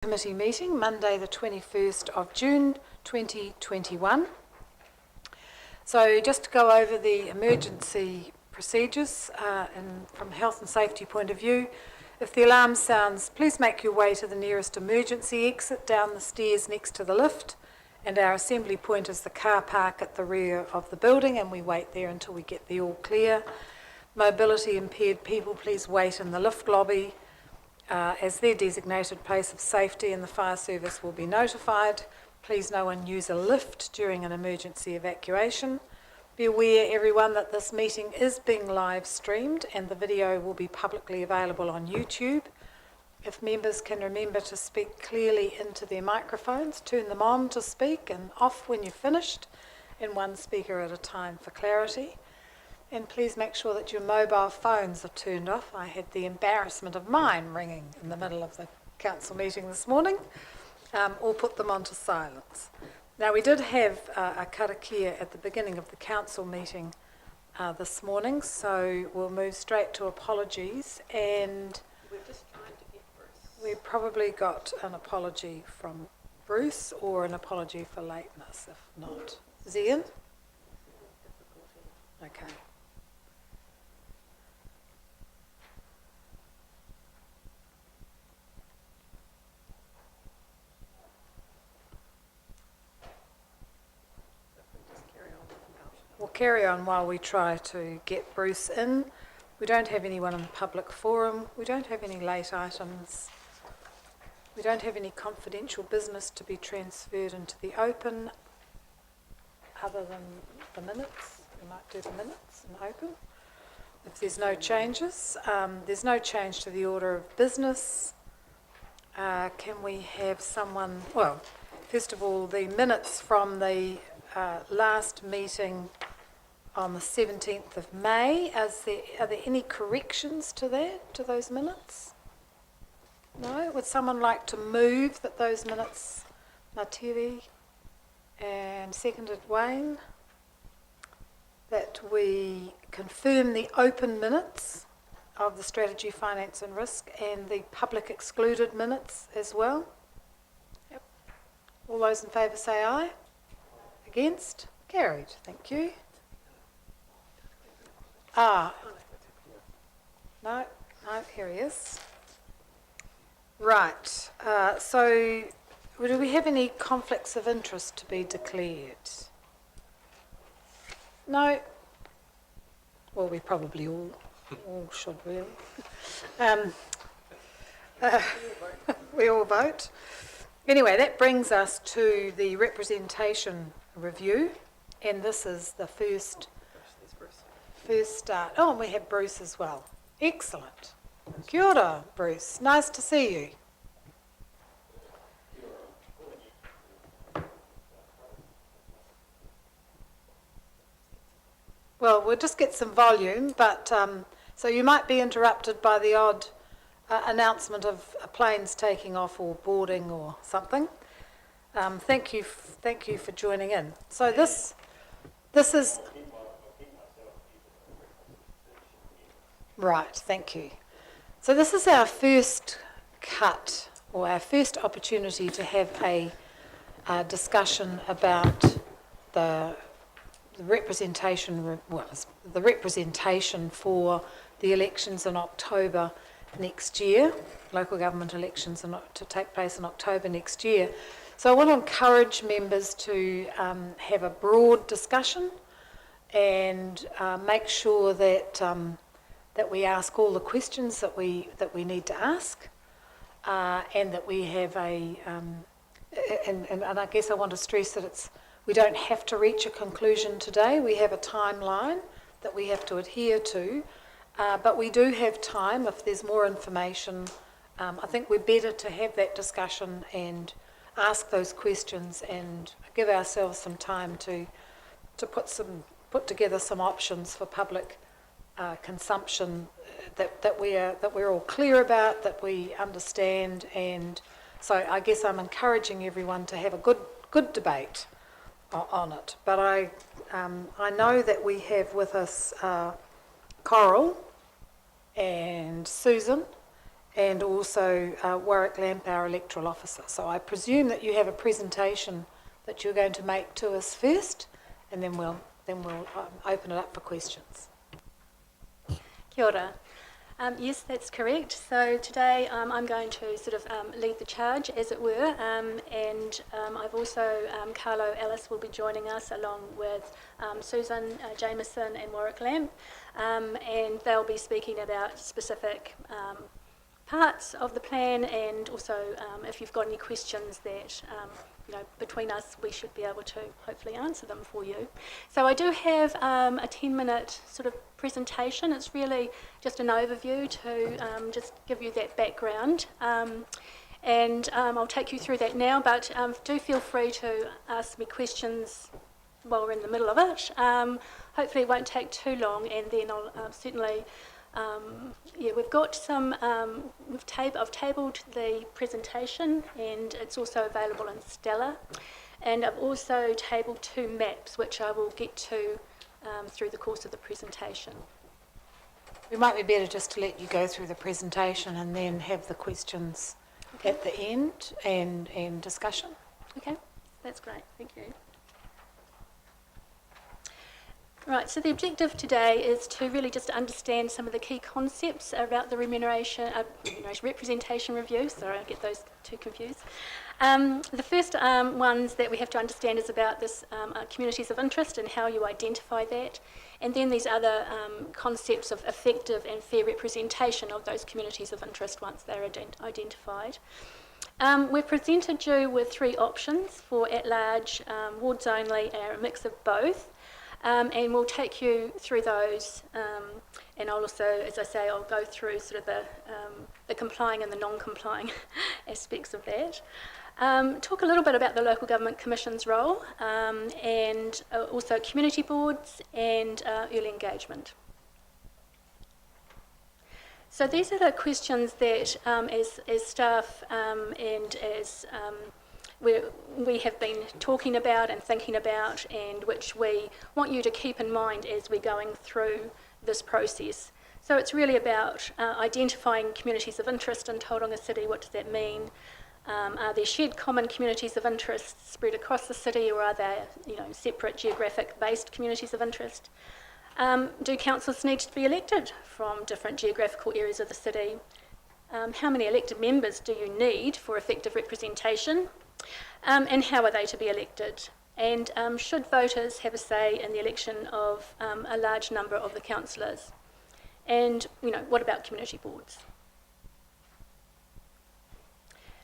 Committee meeting, Monday the 21st of June 2021. So just to go over the emergency procedures from health and safety point of view, if the alarm sounds, please make your way to the nearest emergency exit down the stairs next to the lift, and our assembly point is the car park at the rear of the building, and we wait there until we get the all clear. Mobility impaired people, please wait in the lift lobby as their designated place of safety, and the fire service will be notified. Please no one use a lift during an emergency evacuation. Be aware, everyone, that this meeting is being live streamed and the video will be publicly available on YouTube. If members can remember to speak clearly into their microphones, turn them on to speak and off when you're finished, and one speaker at a time for clarity. And please make sure that your mobile phones are turned off. I had the embarrassment of mine ringing in the middle of the council meeting this morning, or put them onto silence. Now, we did have a karakia at the beginning of the council meeting this morning, so we'll move straight to apologies. And we're just trying to get Bruce. We probably got an apology from Bruce or an apology for lateness, if not. Zian? Okay. We'll carry on while we try to get Bruce in. We don't have anyone in the public forum. We don't have any late items. We don't have any confidential business to be transferred into the open other than the minutes. We might do the minutes in open. If there's no changes, there's no change to the order of business. Can we have someone, well, first of all, the minutes from the last meeting on the 17th of May. Are there any corrections to that, to those minutes? No? Would someone like to move that those minutes, Natiri, and seconded Wayne, that we confirm the open minutes of the Strategy, Finance and Risk and the public excluded minutes as well? Yep. All those in favour say aye. Against? Carried. Thank you. No, here he is. Right, so do we have any conflicts of interest to be declared? No? Well, we probably all should really. We all vote. Anyway, that brings us to the representation review, and this is the first start. Oh, and we have Bruce as well. Excellent. Kia ora, Bruce. Nice to see you. Well, we'll just get some volume, but so you might be interrupted by the odd announcement of planes taking off or boarding or something. Thank you for joining in. So this is right. Thank you. So this is our first cut, or our first opportunity to have a discussion about the representation. The representation for the elections in October next year. Local government elections are to take place in October next year. So I want to encourage members to have a broad discussion and make sure that that we ask all the questions that we need to ask, and that we have and I guess I want to stress that we don't have to reach a conclusion today. We have a timeline that we have to adhere to, but we do have time if there's more information. I think we're better to have that discussion and ask those questions and give ourselves some time to put together some options for public consumption that we're all clear about, that we understand. And so I guess I'm encouraging everyone to have a good debate on it. But I know that we have with us Coral and Susan and also Warwick Lamp, our electoral officer. So I presume that you have a presentation that you're going to make to us first, and then we'll open it up for questions. Kia ora. Yes, that's correct. So today I'm going to sort of lead the charge, as it were, and I've also, Carlo Ellis will be joining us along with Susan Jameson and Warwick Lamp, and they'll be speaking about specific parts of the plan, and also if you've got any questions that between us we should be able to hopefully answer them for you. So I do have a 10-minute sort of presentation. It's really just an overview to just give you that background, and I'll take you through that now, but do feel free to ask me questions while we're in the middle of it. Hopefully it won't take too long, and then I'll certainly we've got some, I've tabled the presentation, and it's also available in Stella, and I've also tabled 2 maps which I will get to through the course of the presentation. It might be better just to let you go through the presentation and then have the questions at the end and discussion. Okay, that's great, thank you. Right, so the objective today is to really just understand some of the key concepts about the representation review. Sorry, I get those two confused. The first ones that we have to understand is about this communities of interest and how you identify that, and then these other concepts of effective and fair representation of those communities of interest once they're identified. We've presented you with 3 options for at-large, wards only, and a mix of both. And we'll take you through those, and I'll also, as I say, I'll go through sort of the complying and the non-complying aspects of that. Talk a little bit about the Local Government Commission's role, and also community boards and early engagement. So these are the questions that, as staff and as we have been talking about and thinking about, and which we want you to keep in mind as we're going through this process. So it's really about identifying communities of interest in Tauranga City. What does that mean? Are there shared common communities of interest spread across the city, or are there separate geographic-based communities of interest? Do councils need to be elected from different geographical areas of the city? How many elected members do you need for effective representation? And how are they to be elected? And should voters have a say in the election of a large number of the councillors? And what about community boards?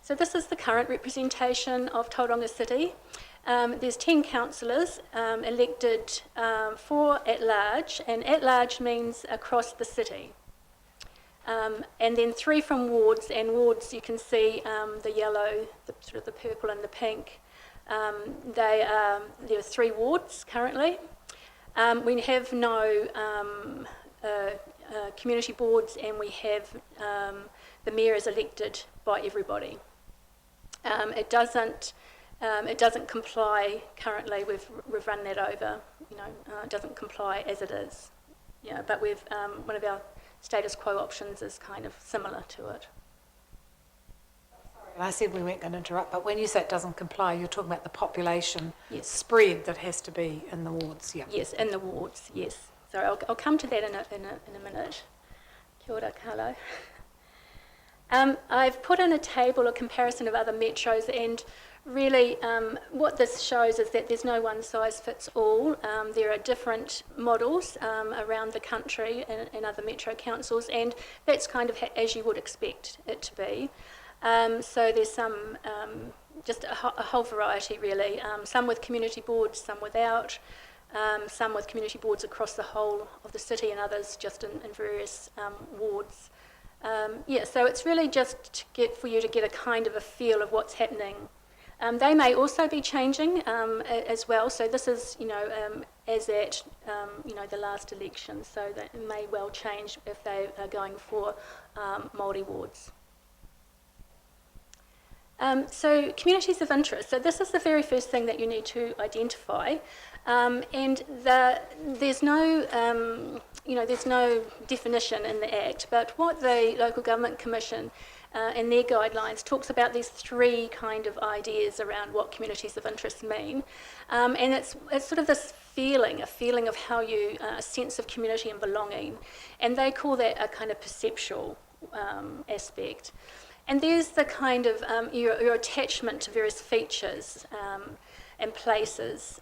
So this is the current representation of Tauranga City. There's 10 councillors elected for at-large, and at-large means across the city. And then 3 from wards, and wards you can see the yellow, the purple and the pink. There are 3 wards currently. We have no community boards, and we have the mayor is elected by everybody. It doesn't comply currently. We've run that over. It doesn't comply as it is. But we've one of our status quo options is kind of similar to it. And I said we weren't going to interrupt, but when you say it doesn't comply, you're talking about the population spread that has to be in the wards. Yeah. Yes, in the wards. Yes. So I'll come to that in a minute. Kia ora, Carlo. I've put in a table, a comparison of other metros, and really what this shows is that there's no one size fits all. There are different models around the country in other metro councils, and that's kind of as you would expect it to be. So there's some, just a whole variety really, some with community boards, some without, some with community boards across the whole of the city, and others just in various wards. So it's really just for you to get a kind of a feel of what's happening. They may also be changing as well. So this is, as at, the last election. So that may well change if they are going for Māori wards. So communities of interest. So this is the very first thing that you need to identify, and there's no, there's no definition in the Act. But what the Local Government Commission in their guidelines talks about these three kind of ideas around what communities of interest mean, and it's sort of this a feeling of how you a sense of community and belonging, and they call that a kind of perceptual aspect. And there's the kind of your attachment to various features and places.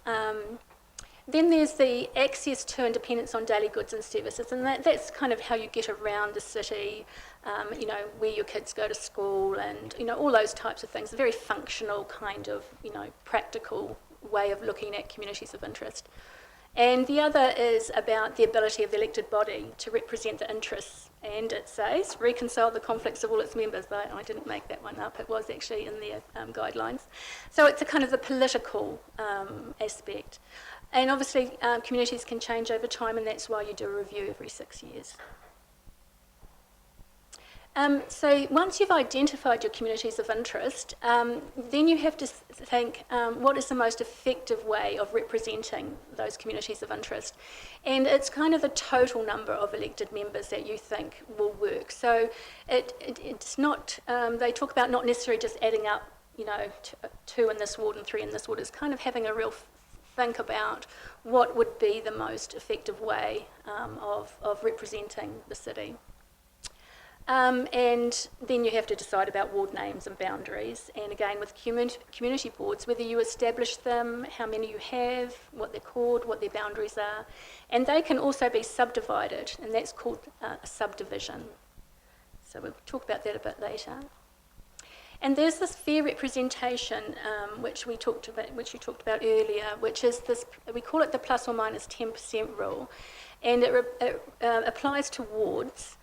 Then there's the access to and dependence on daily goods and services, and that's kind of how you get around the city, where your kids go to school and, all those types of things. A very functional kind of, practical way of looking at communities of interest. And the other is about the ability of the elected body to represent the interests, and it says reconcile the conflicts of all its members. I didn't make that one up, it was actually in their guidelines. So it's a kind of the political aspect. And obviously communities can change over time, and that's why you do a review every 6 years. So once you've identified your communities of interest, then you have to think what is the most effective way of representing those communities of interest. And it's kind of the total number of elected members that you think will work. So it's not, they talk about not necessarily just adding up, 2 in this ward and 3 in this ward. It's kind of having a real think about what would be the most effective way of representing the city. And then you have to decide about ward names and boundaries, and again with community boards, whether you establish them, how many you have, what they're called, what their boundaries are, and they can also be subdivided, and that's called a subdivision. So we'll talk about that a bit later. And there's this fair representation, which you talked about earlier, which is this, we call it the plus or minus 10% rule, and it applies to wards.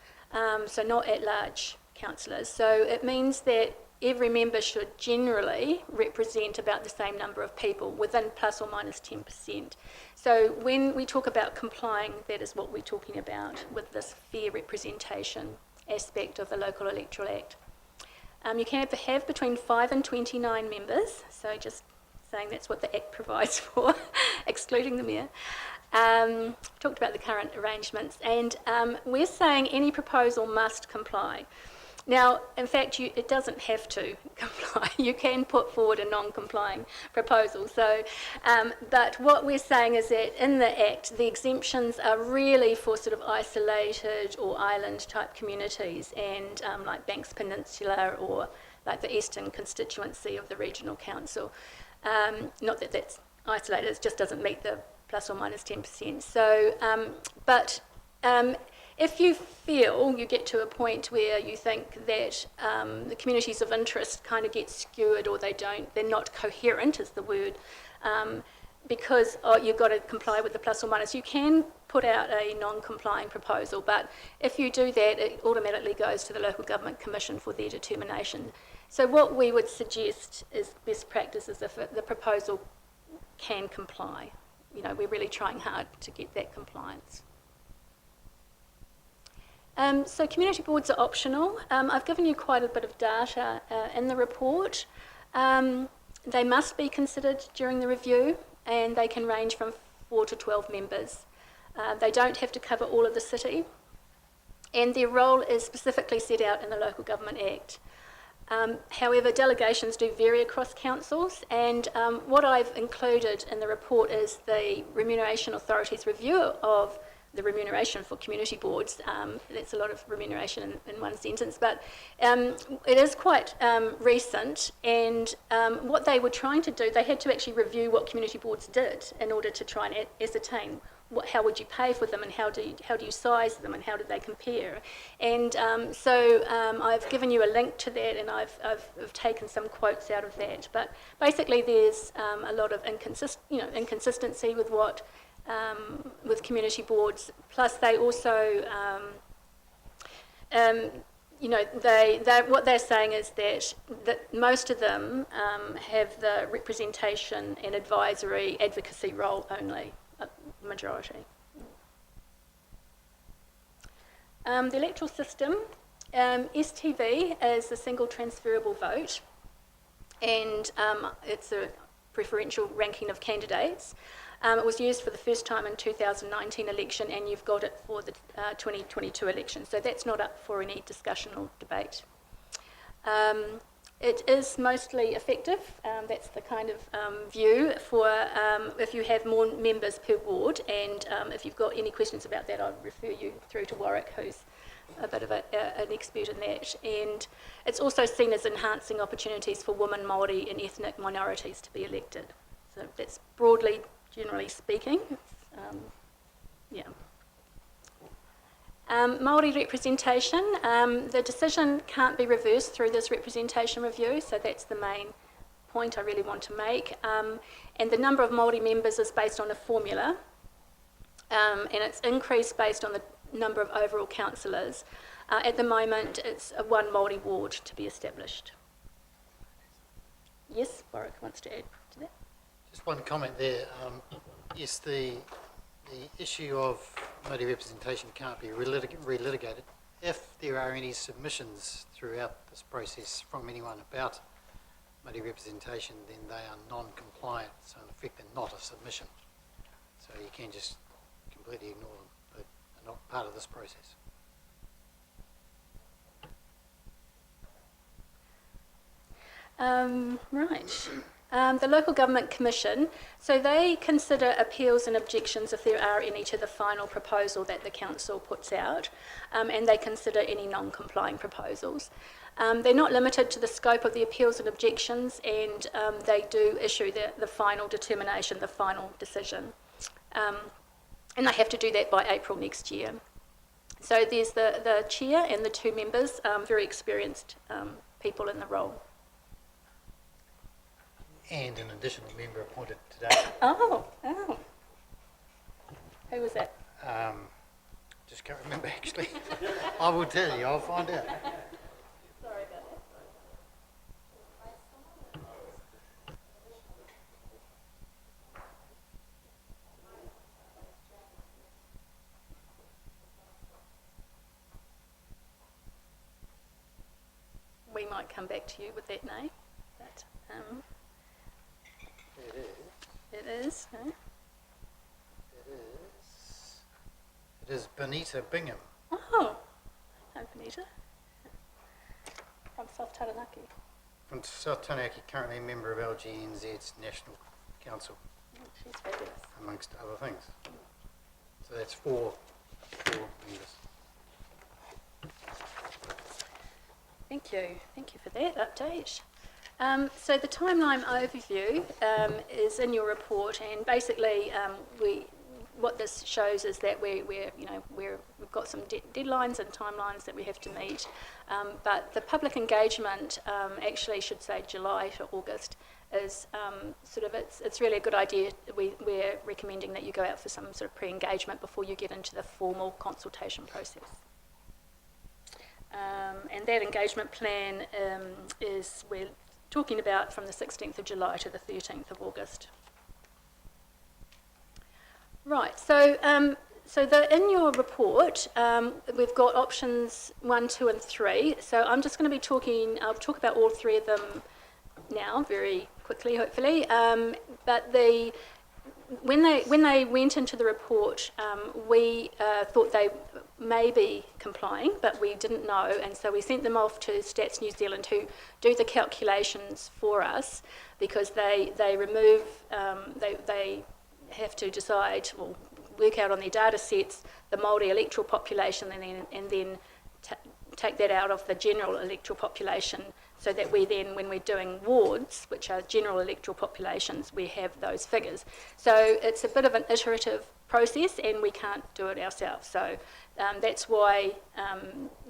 So not at-large councillors. So it means that every member should generally represent about the same number of people within plus or minus 10%. So when we talk about complying, that is what we're talking about with this fair representation aspect of the Local Electoral Act. You can have between 5 and 29 members, so just saying that's what the Act provides for, excluding the Mayor. Talked about the current arrangements, and we're saying any proposal must comply. Now, in fact, it doesn't have to comply. You can put forward a non-complying proposal. So, but what we're saying is that in the Act, the exemptions are really for sort of isolated or island-type communities, and like Banks Peninsula or like the Eastern constituency of the Regional Council. Not that that's isolated, it just doesn't meet the plus or minus 10%. So, if you feel you get to a point where you think that the communities of interest kind of get skewered, or they're not coherent is the word, because you've got to comply with the plus or minus, you can put out a non-complying proposal, but if you do that, it automatically goes to the Local Government Commission for their determination. So what we would suggest is best practice is if the proposal can comply. We're really trying hard to get that compliance. So community boards are optional. I've given you quite a bit of data in the report. They must be considered during the review, and they can range from 4 to 12 members. They don't have to cover all of the city, and their role is specifically set out in the Local Government Act. However, delegations do vary across councils, and what I've included in the report is the Remuneration Authority's review of the remuneration for community boards. That's a lot of remuneration in one sentence, but it is quite recent, and what they were trying to do, they had to actually review what community boards did in order to try and ascertain how would you pay for them, and how do you size them, and how did they compare. And so I've given you a link to that, and I've taken some quotes out of that. But basically there's a lot of inconsistency with what with community boards. Plus they also what they're saying is that most of them have the representation and advisory advocacy role only. Majority. The electoral system, STV is a single transferable vote, and it's a preferential ranking of candidates. It was used for the first time in 2019 election, and you've got it for the 2022 election, so that's not up for any discussion or debate. It is mostly effective. That's the kind of view for if you have more members per ward, and if you've got any questions about that, I'll refer you through to Warwick, who's a bit of an expert in that. And it's also seen as enhancing opportunities for women, Māori and ethnic minorities to be elected. So that's broadly, generally speaking. Yeah. Māori representation, the decision can't be reversed through this representation review, so that's the main point I really want to make. And the number of Māori members is based on a formula, and it's increased based on the number of overall councillors. At the moment, it's a one Māori ward to be established. Yes, Warwick wants to add to that. Just one comment there. Yes, the issue of Māori representation can't be relitigated. If there are any submissions throughout this process from anyone about Māori representation, then they are non-compliant, so in effect they're not a submission. So you can just completely ignore them. They're not part of this process. Right. The Local Government Commission, so they consider appeals and objections if there are any to the final proposal that the council puts out, and they consider any non-complying proposals. They're not limited to the scope of the appeals and objections, and they do issue the final determination, the final decision. And they have to do that by April next year. So there's the chair and the two members, very experienced people in the role. And an additional member appointed today. Oh. Who was that? Just can't remember actually. I will tell you, I'll find out. Sorry about that. We might come back to you with that name, but it is. No? It is Benita Bingham. Oh, no, Benita. From South Taranaki. From South Taranaki, currently a member of LGNZ's National Council, Oh, she's fabulous. amongst other things. So that's four members. Thank you for that update. So the timeline overview is in your report, and basically what this shows is that we've got some deadlines and timelines that we have to meet, but the public engagement actually should say July to August is it's really a good idea. We're recommending that you go out for some sort of pre-engagement before you get into the formal consultation process. And that engagement plan is we're talking about from the 16th of July to the 13th of August. Right, so in your report, we've got options 1, 2 and 3. So I'm just going to be I'll talk about all three of them now, very quickly, hopefully. But when they went into the report, we thought they may be complying, but we didn't know, and so we sent them off to Stats New Zealand who do the calculations for us, because they have to decide, or work out on their data sets the Māori electoral population, and then take that out of the general electoral population, so that we then, when we're doing wards, which are general electoral populations, we have those figures. So it's a bit of an iterative process, and we can't do it ourselves. So that's why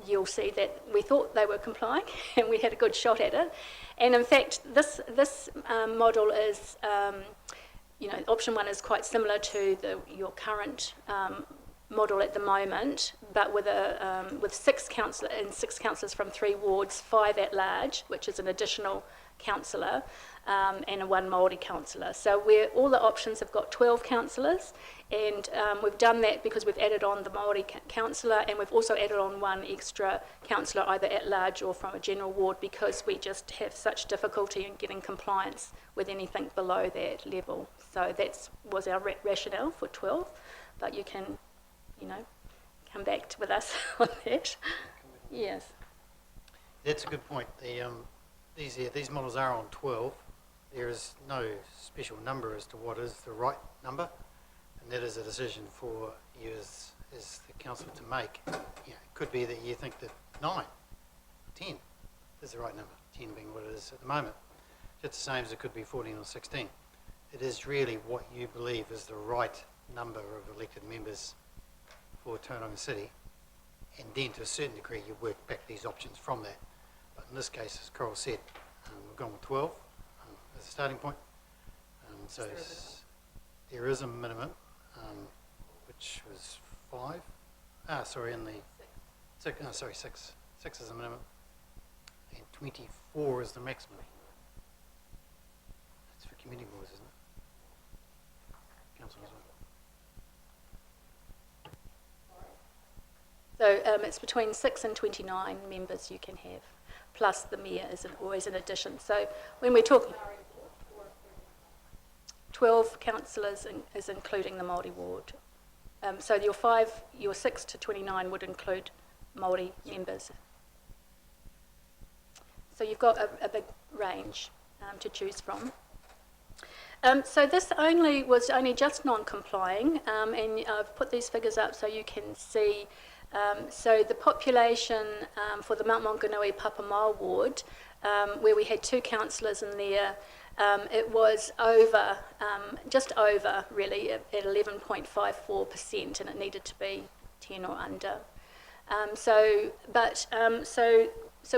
you'll see that we thought they were complying, and we had a good shot at it. And in fact, this model is, option 1 is quite similar to your current model at the moment, but with 6 councillors from 3 wards, 5 at large, which is an additional councillor and one Māori councillor. So all the options have got 12 councillors, and we've done that because we've added on the Māori councillor, and we've also added on one extra councillor either at large or from a general ward, because we just have such difficulty in getting compliance with anything below that level. So that was our rationale for 12, but you can, come back with us on that. Yes. That's a good point. These models are on 12. There is no special number as to what is the right number, and that is a decision for you as the council to make. It could be that you think that 9, 10 is the right number, 10 being what it is at the moment. Just the same as it could be 14 or 16. It is really what you believe is the right number of elected members for Tauranga City, and then to a certain degree you work back these options from that. But in this case, as Coral said, we've gone with 12 as a starting point. So there is a minimum, which was 5. Sorry, in the 6. No, sorry, 6. 6 is the minimum, and 24 is the maximum. That's for community boards, isn't it? Council as well. So it's between 6 and 29 members you can have, plus the mayor is always an addition. So when we're talking 12 councillors is including the Māori ward. So your 6 to 29 would include Māori members. So you've got a big range to choose from. So this was only just non-complying, and I've put these figures up so you can see. So the population for the Mount Maunganui Papamoa ward, where we had 2 councillors in there, it was over, just over really, at 11.54%, and it needed to be 10 or under. So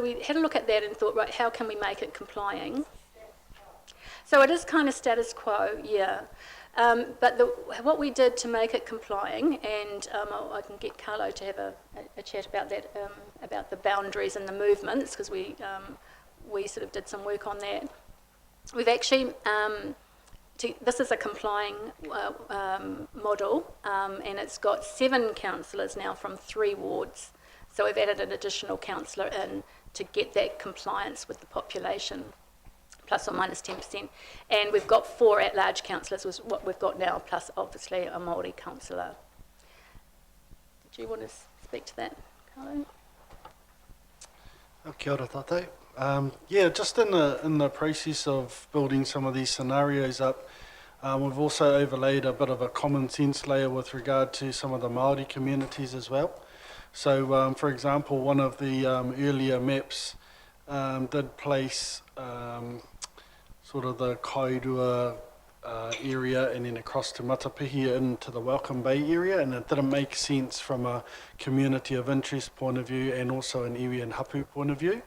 we had a look at that and thought, right, how can we make it complying? So it is kind of status quo, yeah. But what we did to make it complying, and I can get Carlo to have a chat about that, about the boundaries and the movements, because we sort of did some work on that. We've actually, this is a complying model, and it's got 7 councillors now from 3 wards. So we've added an additional councillor in to get that compliance with the population, plus or minus 10%. And we've got 4 at-large councillors, was what we've got now, plus obviously a Māori councillor. Do you want to speak to that, Carlo? Kia ora tātou. Just in the process of building some of these scenarios up, we've also overlaid a bit of a common sense layer with regard to some of the Māori communities as well. So, for example, one of the earlier maps did place sort of the Kairua area and then across to Matapihi into the Welcome Bay area, and it didn't make sense from a community of interest point of view and also an iwi and hapu point of view.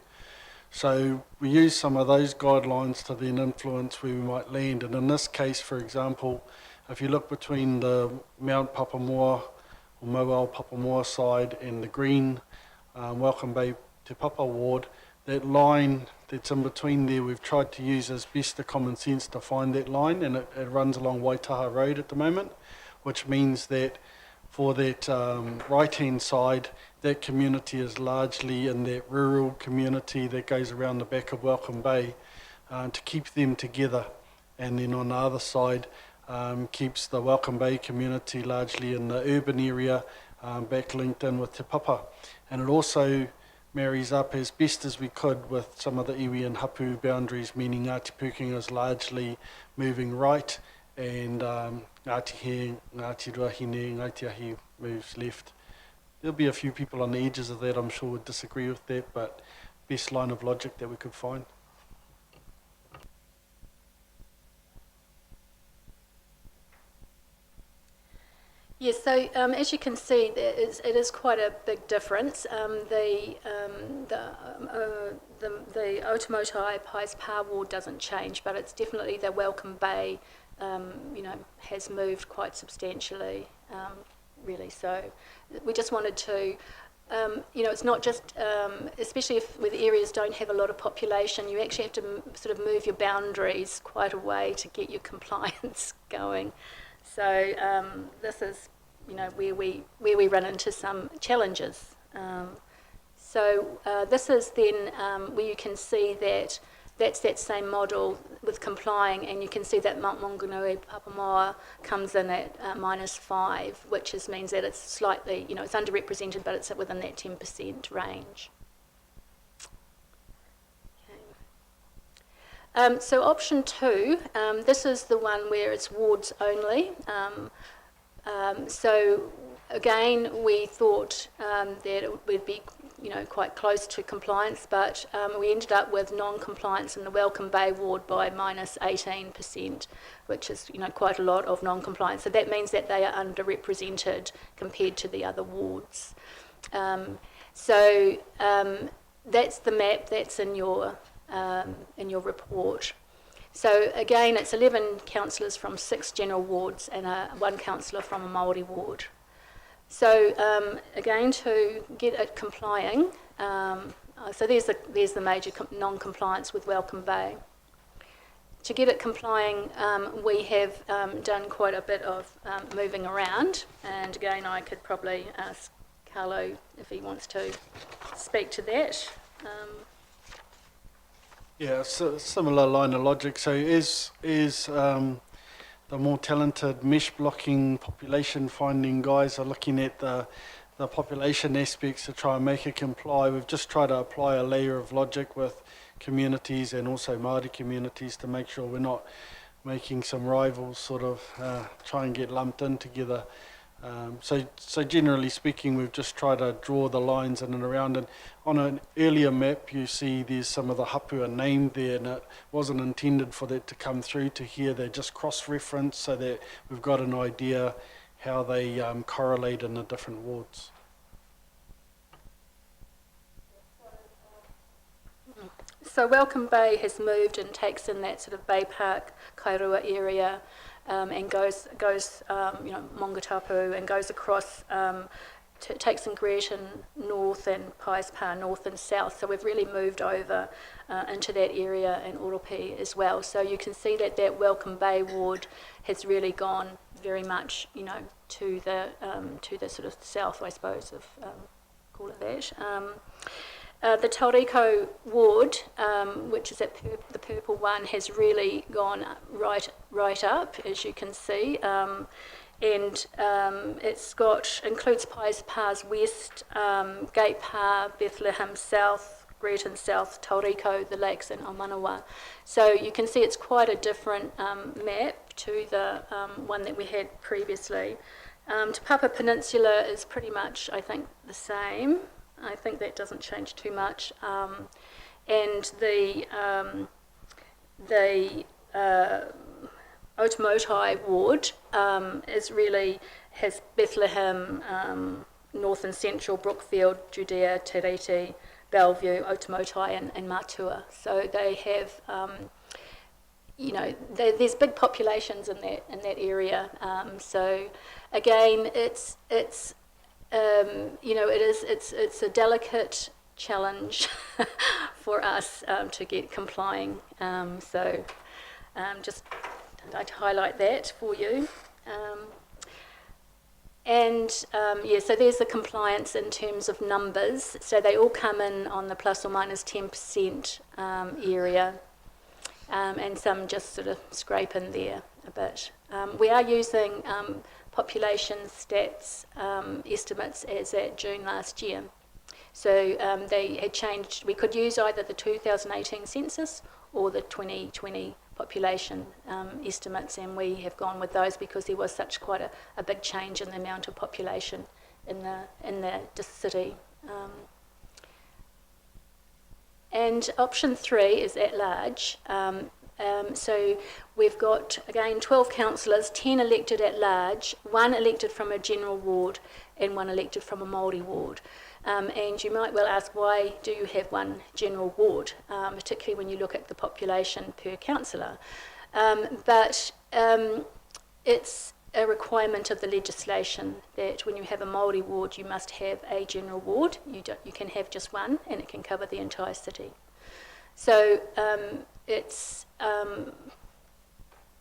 So we use some of those guidelines to then influence where we might land. And in this case, for example, if you look between the Mount Papamoa or Moao Papamoa side and the green Welcome Bay Te Papa ward, that line that's in between there, we've tried to use as best the common sense to find that line, and it runs along Waitaha Road at the moment, which means that for that right-hand side, that community is largely in that rural community that goes around the back of Welcome Bay to keep them together. And then on the other side, keeps the Welcome Bay community largely in the urban area, back linked in with Te Papa. And it also marries up as best as we could with some of the iwi and hapu boundaries, meaning Ngāti Pūkenga is largely moving right, and Ngāti He, Ngāti Ruahine, Ngāti Ahi moves left. There'll be a few people on the edges of that, I'm sure, would disagree with that, but best line of logic that we could find. Yes, so as you can see, it is quite a big difference. The Otomotai Pies Pa ward doesn't change, but it's definitely the Welcome Bay, has moved quite substantially, really. So we just wanted to it's not just, especially if with areas don't have a lot of population, you actually have to sort of move your boundaries quite a way to get your compliance going. So this is, where we run into some challenges. So this is then where you can see that that's that same model with complying, and you can see that Mount Maunganui Papamoa comes in at -5, which means that it's slightly, it's underrepresented, but it's within that 10% range. Okay. So option 2, this is the one where it's wards only. So again, we thought that it would be quite close to compliance, but we ended up with non-compliance in the Welcome Bay ward by -18%, which is quite a lot of non-compliance. So that means that they are underrepresented compared to the other wards. That's the map that's in your report. So again, it's 11 councillors from 6 general wards and 1 councillor from a Māori ward. So again, to get it complying, so there's the major non-compliance with Welcome Bay. To get it complying, we have done quite a bit of moving around, and again, I could probably ask Carlo if he wants to speak to that. Yeah, so similar line of logic. So is the more talented mesh blocking population finding guys are looking at the population aspects to try and make it comply. We've just tried to apply a layer of logic with communities and also Māori communities to make sure we're not making some rivals sort of try and get lumped in together. So generally speaking, we've just tried to draw the lines in and around. And on an earlier map, you see there's some of the hapua named there, and it wasn't intended for that to come through to here. They're just cross-referenced so that we've got an idea how they correlate in the different wards. So Welcome Bay has moved and takes in that sort of Bay Park, Kairua area, and goes Mongatapu, and goes across, takes in Greaton north and Paispa north and south. So we've really moved over into that area and Oropi as well. So you can see that Welcome Bay ward has really gone very much, to the sort of south, I suppose, of call it that. The Tauriko ward, which is the purple one, has really gone right up, as you can see, and it's includes Pa's West, Gate Pa, Bethlehem South, Greaton South, Tauriko, the Lakes, and Omanawa. So you can see it's quite a different map to the one that we had previously. Te Papa Peninsula is pretty much, I think, the same. I think that doesn't change too much, and the Otomotai ward has Bethlehem, North and Central, Brookfield, Judea, Te Reti, Bellevue, Otomotai, and Matua. So they have, there's big populations in that area. So again, it's it's a delicate challenge for us to get complying. Just I'd like to highlight that for you. So there's the compliance in terms of numbers. So they all come in on the plus or minus 10% area, and some just sort of scrape in there a bit. We are using population stats estimates as at June last year. So they had changed. We could use either the 2018 census or the 2020 population estimates, and we have gone with those because there was such quite a big change in the amount of population in the city. And option 3 is at large. So we've got, again, 12 councillors, 10 elected at large, 1 elected from a general ward and 1 elected from a Māori ward. And you might well ask, why do you have 1 general ward, particularly when you look at the population per councillor? But it's a requirement of the legislation that when you have a Māori ward, you must have a general ward. You can have just one, and it can cover the entire city. So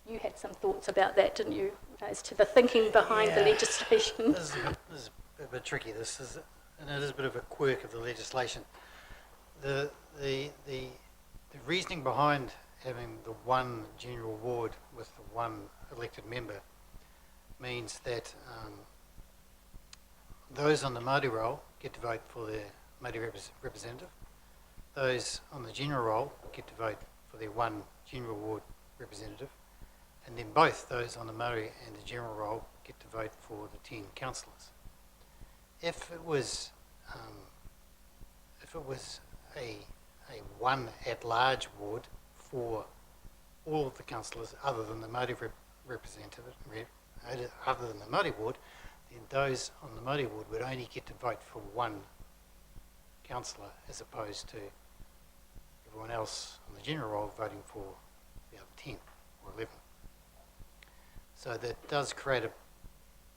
you had some thoughts about that, didn't you, as to the thinking behind the Yeah. legislation? This is a bit tricky. And it is a bit of a quirk of the legislation. The reasoning behind having the one general ward with the one elected member means that those on the Māori roll get to vote for their Māori representative. Those on the general roll get to vote for their one general ward representative. And then both those on the Māori and the general roll get to vote for the 10 councillors. If it was a one at-large ward for all of the councillors other than the Māori representative, other than the Māori ward, then those on the Māori ward would only get to vote for one councillor as opposed to everyone else on the general roll voting for the other 10 or 11. So that does create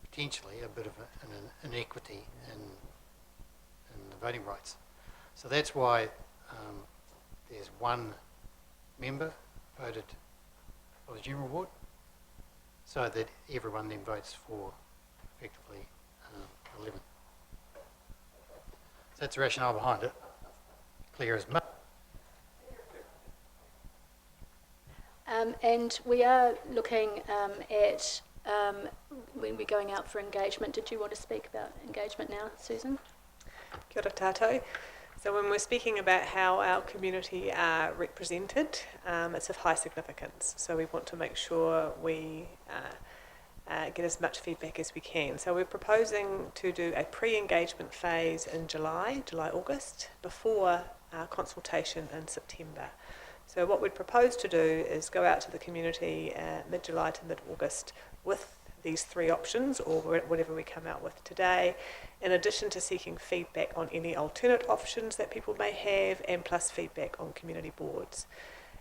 potentially a bit of an inequity in the voting rights. So that's why there's one member voted for the general ward, so that everyone then votes for effectively 11. So that's the rationale behind it. Clear as mud. And we are looking at when we're going out for engagement. Did you want to speak about engagement now, Susan? Kia ora tātou. So when we're speaking about how our community are represented, it's of high significance. So we want to make sure we get as much feedback as we can. So we're proposing to do a pre-engagement phase in July, August, before our consultation in September. So what we'd propose to do is go out to the community mid-July to mid-August with these three options, or whatever we come out with today, in addition to seeking feedback on any alternate options that people may have, and plus feedback on community boards.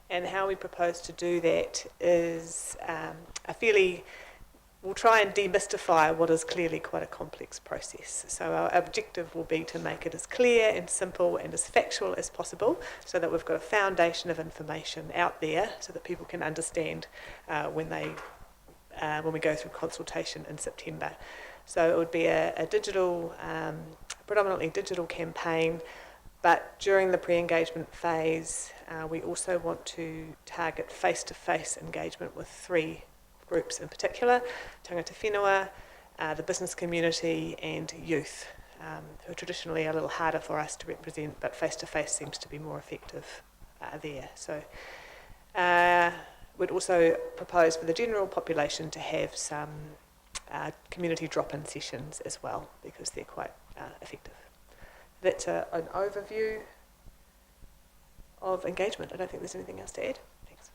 And how we propose to do that is we'll try and demystify what is clearly quite a complex process. So our objective will be to make it as clear and simple and as factual as possible, so that we've got a foundation of information out there so that people can understand when we go through consultation in September. So it would be a digital, predominantly digital campaign, but during the pre-engagement phase, we also want to target face-to-face engagement with three groups in particular: tangata whenua, the business community, and youth, who are traditionally a little harder for us to represent, but face-to-face seems to be more effective there. So we'd also propose for the general population to have some community drop-in sessions as well, because they're quite effective. That's an overview of engagement. I don't think there's anything else to add. Thanks.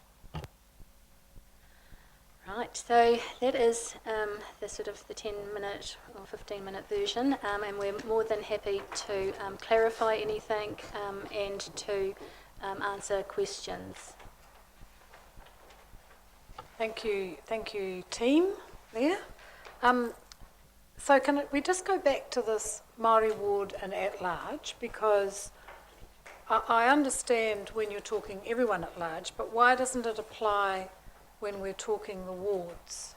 Right, so that is the sort of the 10-minute or 15-minute version, and we're more than happy to clarify anything and to answer questions. Thank you, team there. So can we just go back to this Māori ward and at large, because I understand when you're talking everyone at large, but why doesn't it apply when we're talking the wards?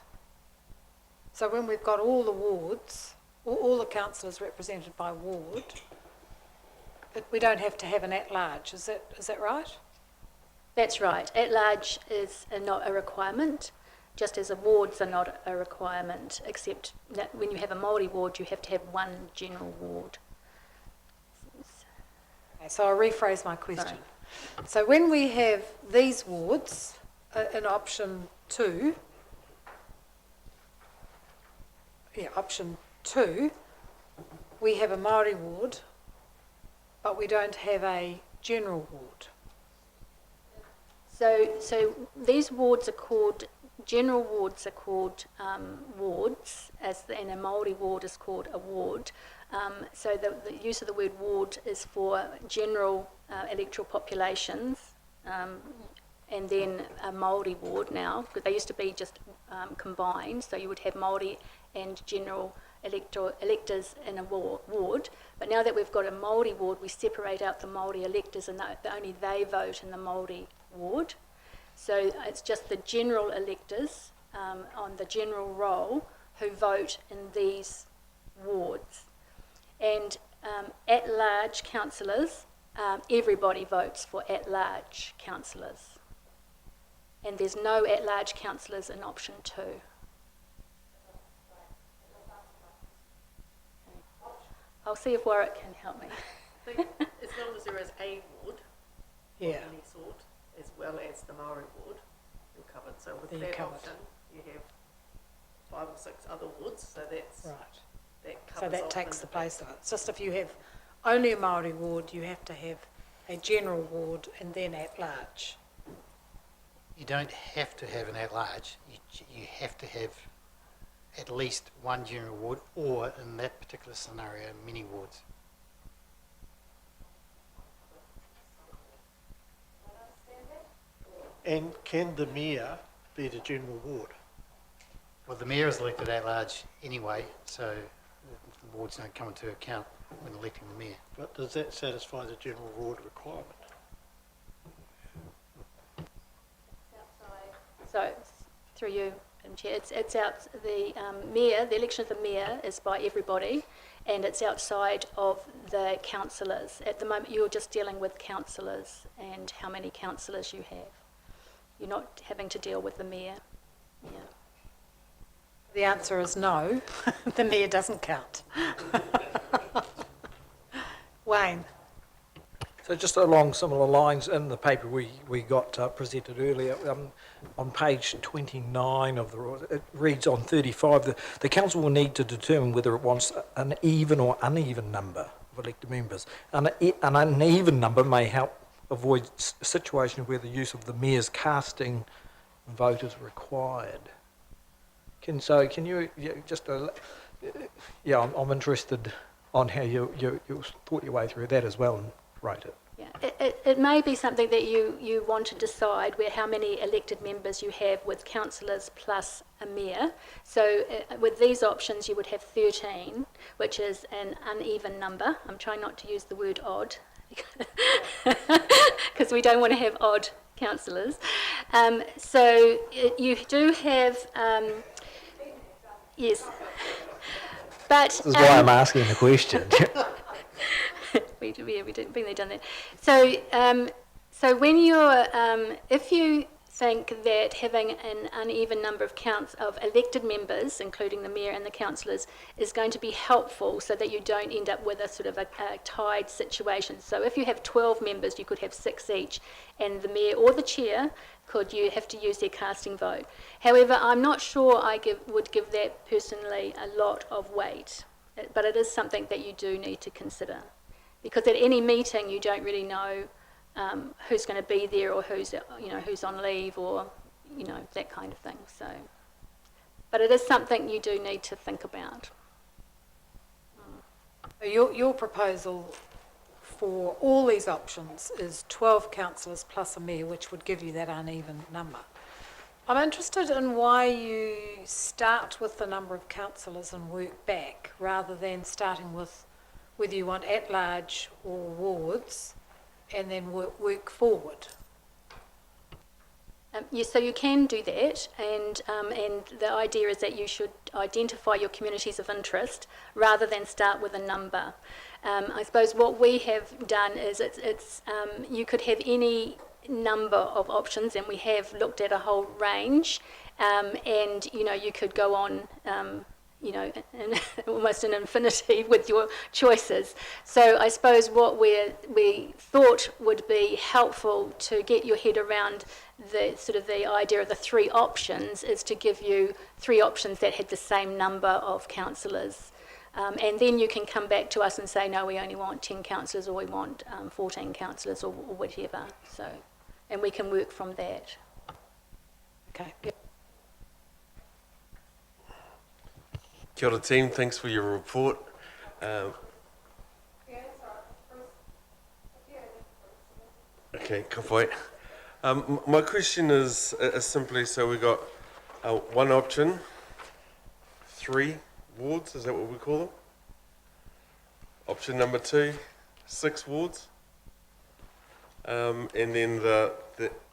So when we've got all the wards, all the councillors represented by ward, we don't have to have an at large. Is that right? That's right. At large is not a requirement, just as wards are not a requirement, except that when you have a Māori ward, you have to have one general ward. Okay, so I'll rephrase my question. So when we have these wards in option 2, option 2, we have a Māori ward, but we don't have a general ward. So these wards are called, general wards are called wards, and a Māori ward is called a ward. So the use of the word ward is for general electoral populations, and then a Māori ward now, because they used to be just combined, so you would have Māori and general electors in a ward, but now that we've got a Māori ward, we separate out the Māori electors and only they vote in the Māori ward. So it's just the general electors on the general roll who vote in these wards. And at-large councillors, everybody votes for at-large councillors. And there's no at-large councillors in option 2. I'll see if Warwick can help me. I think as long as there is a ward of Yeah. any sort, as well as the Maori ward, you're covered. So with Then you're that covered. option, you have 5 or 6 other wards, so that's Right. that covers So that off takes in- the place of it. It's just if you have only a Māori ward, you have to have a general ward and then at large. You don't have to have an at-large, you have to have at least one general ward, or in that particular scenario, many wards. And can the mayor be the general ward? Well, the mayor is elected at-large anyway, so the wards don't come into account when electing the mayor. But does that satisfy the general ward requirement? So through you, Madam Chair, it's out, the mayor, the election of the mayor is by everybody, and it's outside of the councillors. At the moment, you're just dealing with councillors and how many councillors you have. You're not having to deal with the mayor. Yeah. The answer is no, the mayor doesn't count. Wayne? So just along similar lines, in the paper we got presented earlier, on page 29 of the, it reads on 35, the council will need to determine whether it wants an even or uneven number of elected members. An uneven number may help avoid situations where the use of the mayor's casting vote is required. Can you just, I'm interested on how you thought your way through that as well and wrote it. Yeah, it may be something that you want to decide where how many elected members you have with councillors plus a mayor. So with these options you would have 13, which is an uneven number. I'm trying not to use the word odd because we don't want to have odd councillors. So you do have, yes. But, This is why I'm asking the question. we didn't been there, done that. So, so when you're, if you think that having an uneven number of counts of elected members, including the mayor and the councillors, is going to be helpful so that you don't end up with a sort of a tied situation. So if you have 12 members, you could have 6 each, and the mayor or the chair you have to use their casting vote. However, I'm not sure I would give that personally a lot of weight, but it is something that you do need to consider. Because at any meeting you don't really know who's going to be there or who's on leave or that kind of thing. So, but it is something you do need to think about. Your proposal for all these options is 12 councillors plus a mayor, which would give you that uneven number. I'm interested in why you start with the number of councillors and work back rather than starting with whether you want at-large or wards and then work forward. Yes, so you can do that, and the idea is that you should identify your communities of interest rather than start with a number. I suppose what we have done is you could have any number of options, and we have looked at a whole range, and you could go on almost an infinity with your choices. So I suppose what we thought would be helpful to get your head around the idea of the 3 options is to give you 3 options that had the same number of councillors. And then you can come back to us and say, no, we only want 10 councillors or we want 14 councillors or whatever. So, and we can work from that. Okay. Kia ora team, thanks for your report. Okay, ka pai. My question is simply, so we got one option, 3 wards, is that what we call them? Option number 2, 6 wards. And then the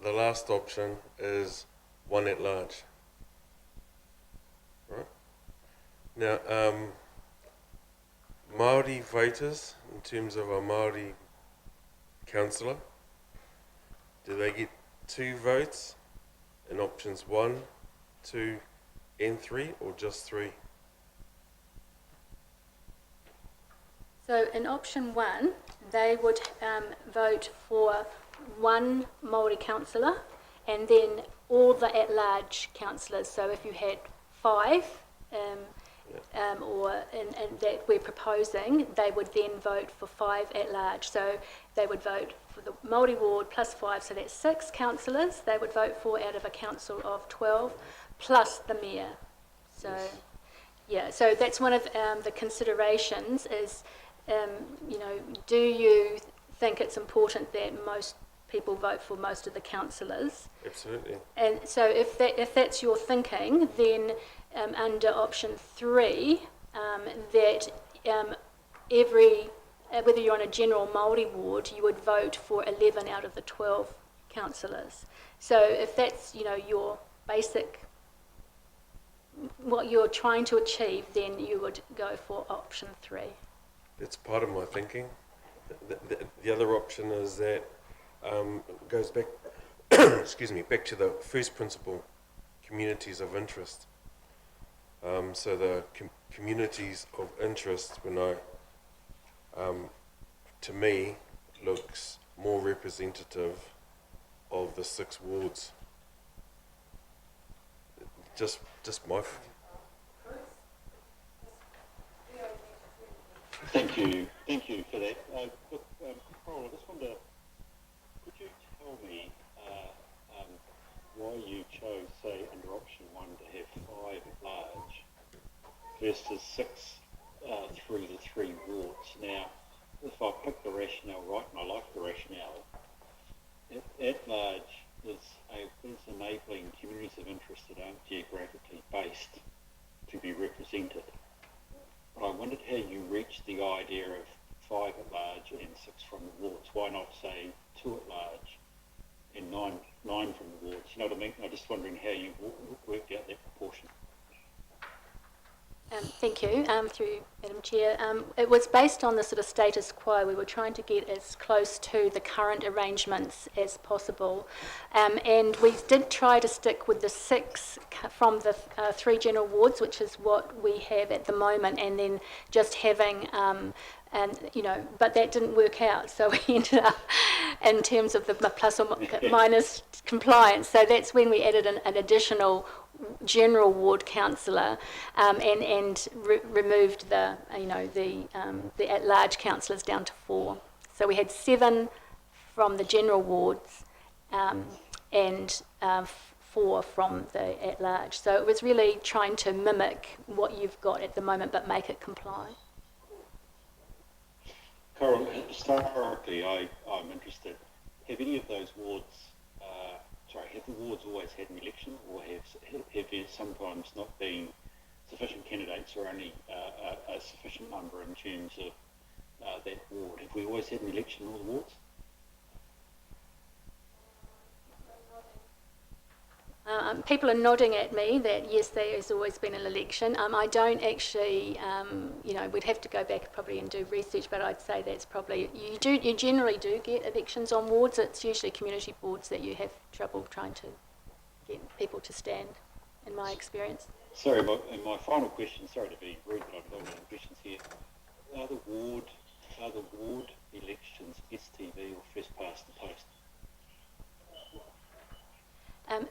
last option is 1 at large. Right? Now, Māori voters, in terms of a Māori councillor, do they get 2 votes in options 1, 2 and 3, or just 3? So in option 1, they would vote for 1 Māori councillor and then all the at-large councillors. So if you had 5 and that we're proposing, they would then vote for 5 at-large. So they would vote for the Māori ward plus 5, so that's 6 councillors they would vote for out of a council of 12, plus the mayor. So, yeah, so that's one of the considerations is, you know, do you think it's important that most people vote for most of the councillors? Absolutely. And so if that's your thinking, then under option 3, that every whether you're on a general Māori ward, you would vote for 11 out of the 12 councillors. So if that's, you know, your basic, what you're trying to achieve, then you would go for option 3. That's part of my thinking. The other option is that goes back, excuse me, back to the first principle, communities of interest. So the communities of interest, when to me, looks more representative of the 6 wards. Just my. Thank you for that. Look, Carol, I just wonder, could you tell me why you chose, say, under option 1 to have 5 at large versus 6 through the 3 wards? Now, if I pick the rationale right, and I like the rationale, at large is enabling communities of interest that aren't geographically based to be represented. But I wondered how you reached the idea of 5 at large and 6 from the wards. Why not say 2 at large and 9 from the wards? You know what I mean? I'm just wondering how you worked out that proportion. Thank you, through Madam Chair. It was based on the sort of status quo. We were trying to get as close to the current arrangements as possible. And we did try to stick with the 6 from the 3 general wards, which is what we have at the moment, and then just having, and you know, but that didn't work out. So we ended up, in terms of the plus or minus compliance, so that's when we added an additional general ward councillor and removed the at-large councillors down to 4. So we had 7 from the general wards and 4 from the at-large. So it was really trying to mimic what you've got at the moment but make it comply. Carol, historically, I'm interested. Have any of those wards have the wards always had an election, or have there sometimes not been sufficient candidates or only a sufficient number in terms of that ward? Have we always had an election in all the wards? People are nodding at me that yes, there has always been an election. I don't actually, we'd have to go back probably and do research, but I'd say that's probably, you generally do get elections on wards. It's usually community boards that you have trouble trying to get people to stand, in my experience. Sorry, my final question, sorry to be rude, but I've got many questions here. Are the ward elections STV or first past the post?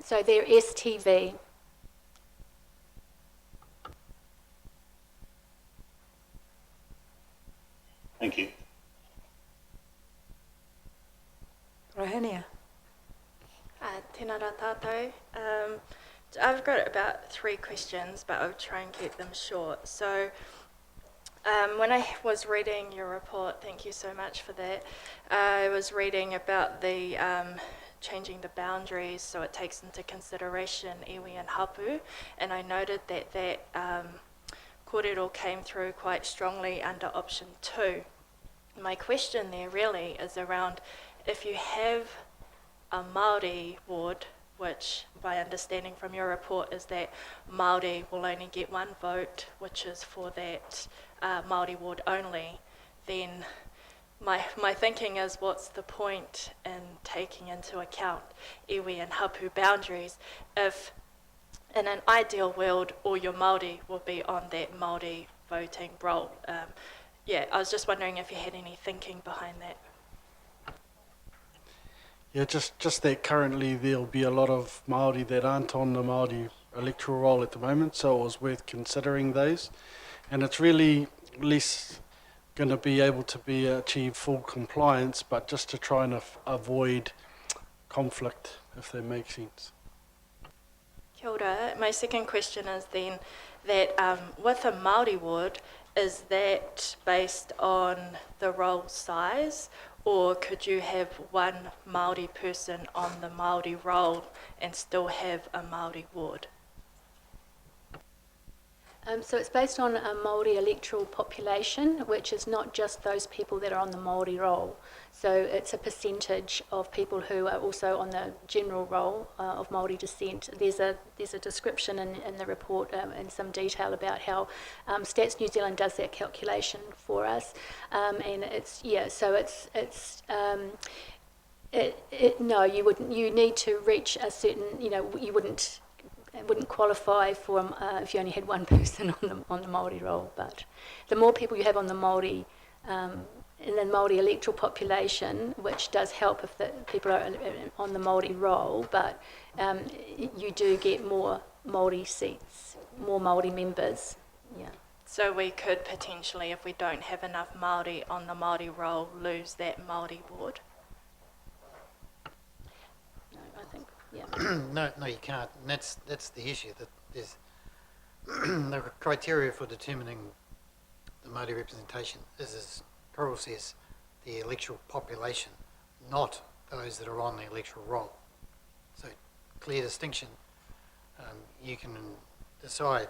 So they're STV. Thank you. Rohania. Tēnā rā tātou. I've got about 3 questions, but I'll try and keep them short. So when I was reading your report, thank you so much for that, I was reading about the changing the boundaries so it takes into consideration iwi and hapu, and I noted that kōrero came through quite strongly under option 2. My question there really is around if you have a Māori ward, which my understanding from your report is that Māori will only get 1 vote, which is for that Māori ward only, then my thinking is what's the point in taking into account iwi and hapu boundaries if in an ideal world all your Māori will be on that Māori voting roll. I was just wondering if you had any thinking behind that. Yeah, just that currently there'll be a lot of Māori that aren't on the Māori electoral roll at the moment, so it was worth considering those. And it's really less going to be able to be achieve full compliance, but just to try and avoid conflict, if that makes sense. Kia ora. My second question is then that with a Māori ward, is that based on the roll size, or could you have 1 Māori person on the Māori roll and still have a Māori ward? So it's based on a Māori electoral population, which is not just those people that are on the Māori roll. So it's a percentage of people who are also on the general roll of Māori descent. There's a description in the report in some detail about how Stats New Zealand does that calculation for us, and no, you wouldn't. You need to reach a certain. You wouldn't. It wouldn't qualify for if you only had 1 person on the Māori roll. But the more people you have on the Māori in the Māori electoral population, which does help if the people are on the Māori roll, but you do get more Māori seats, more Māori members. Yeah. So we could potentially, if we don't have enough Māori on the Māori roll, lose that Māori ward. No, I think. Yeah. No, you can't. And that's the issue. That there's the criteria for determining the Māori representation is, as Coral says, the electoral population, not those that are on the electoral roll. So, clear distinction. You can decide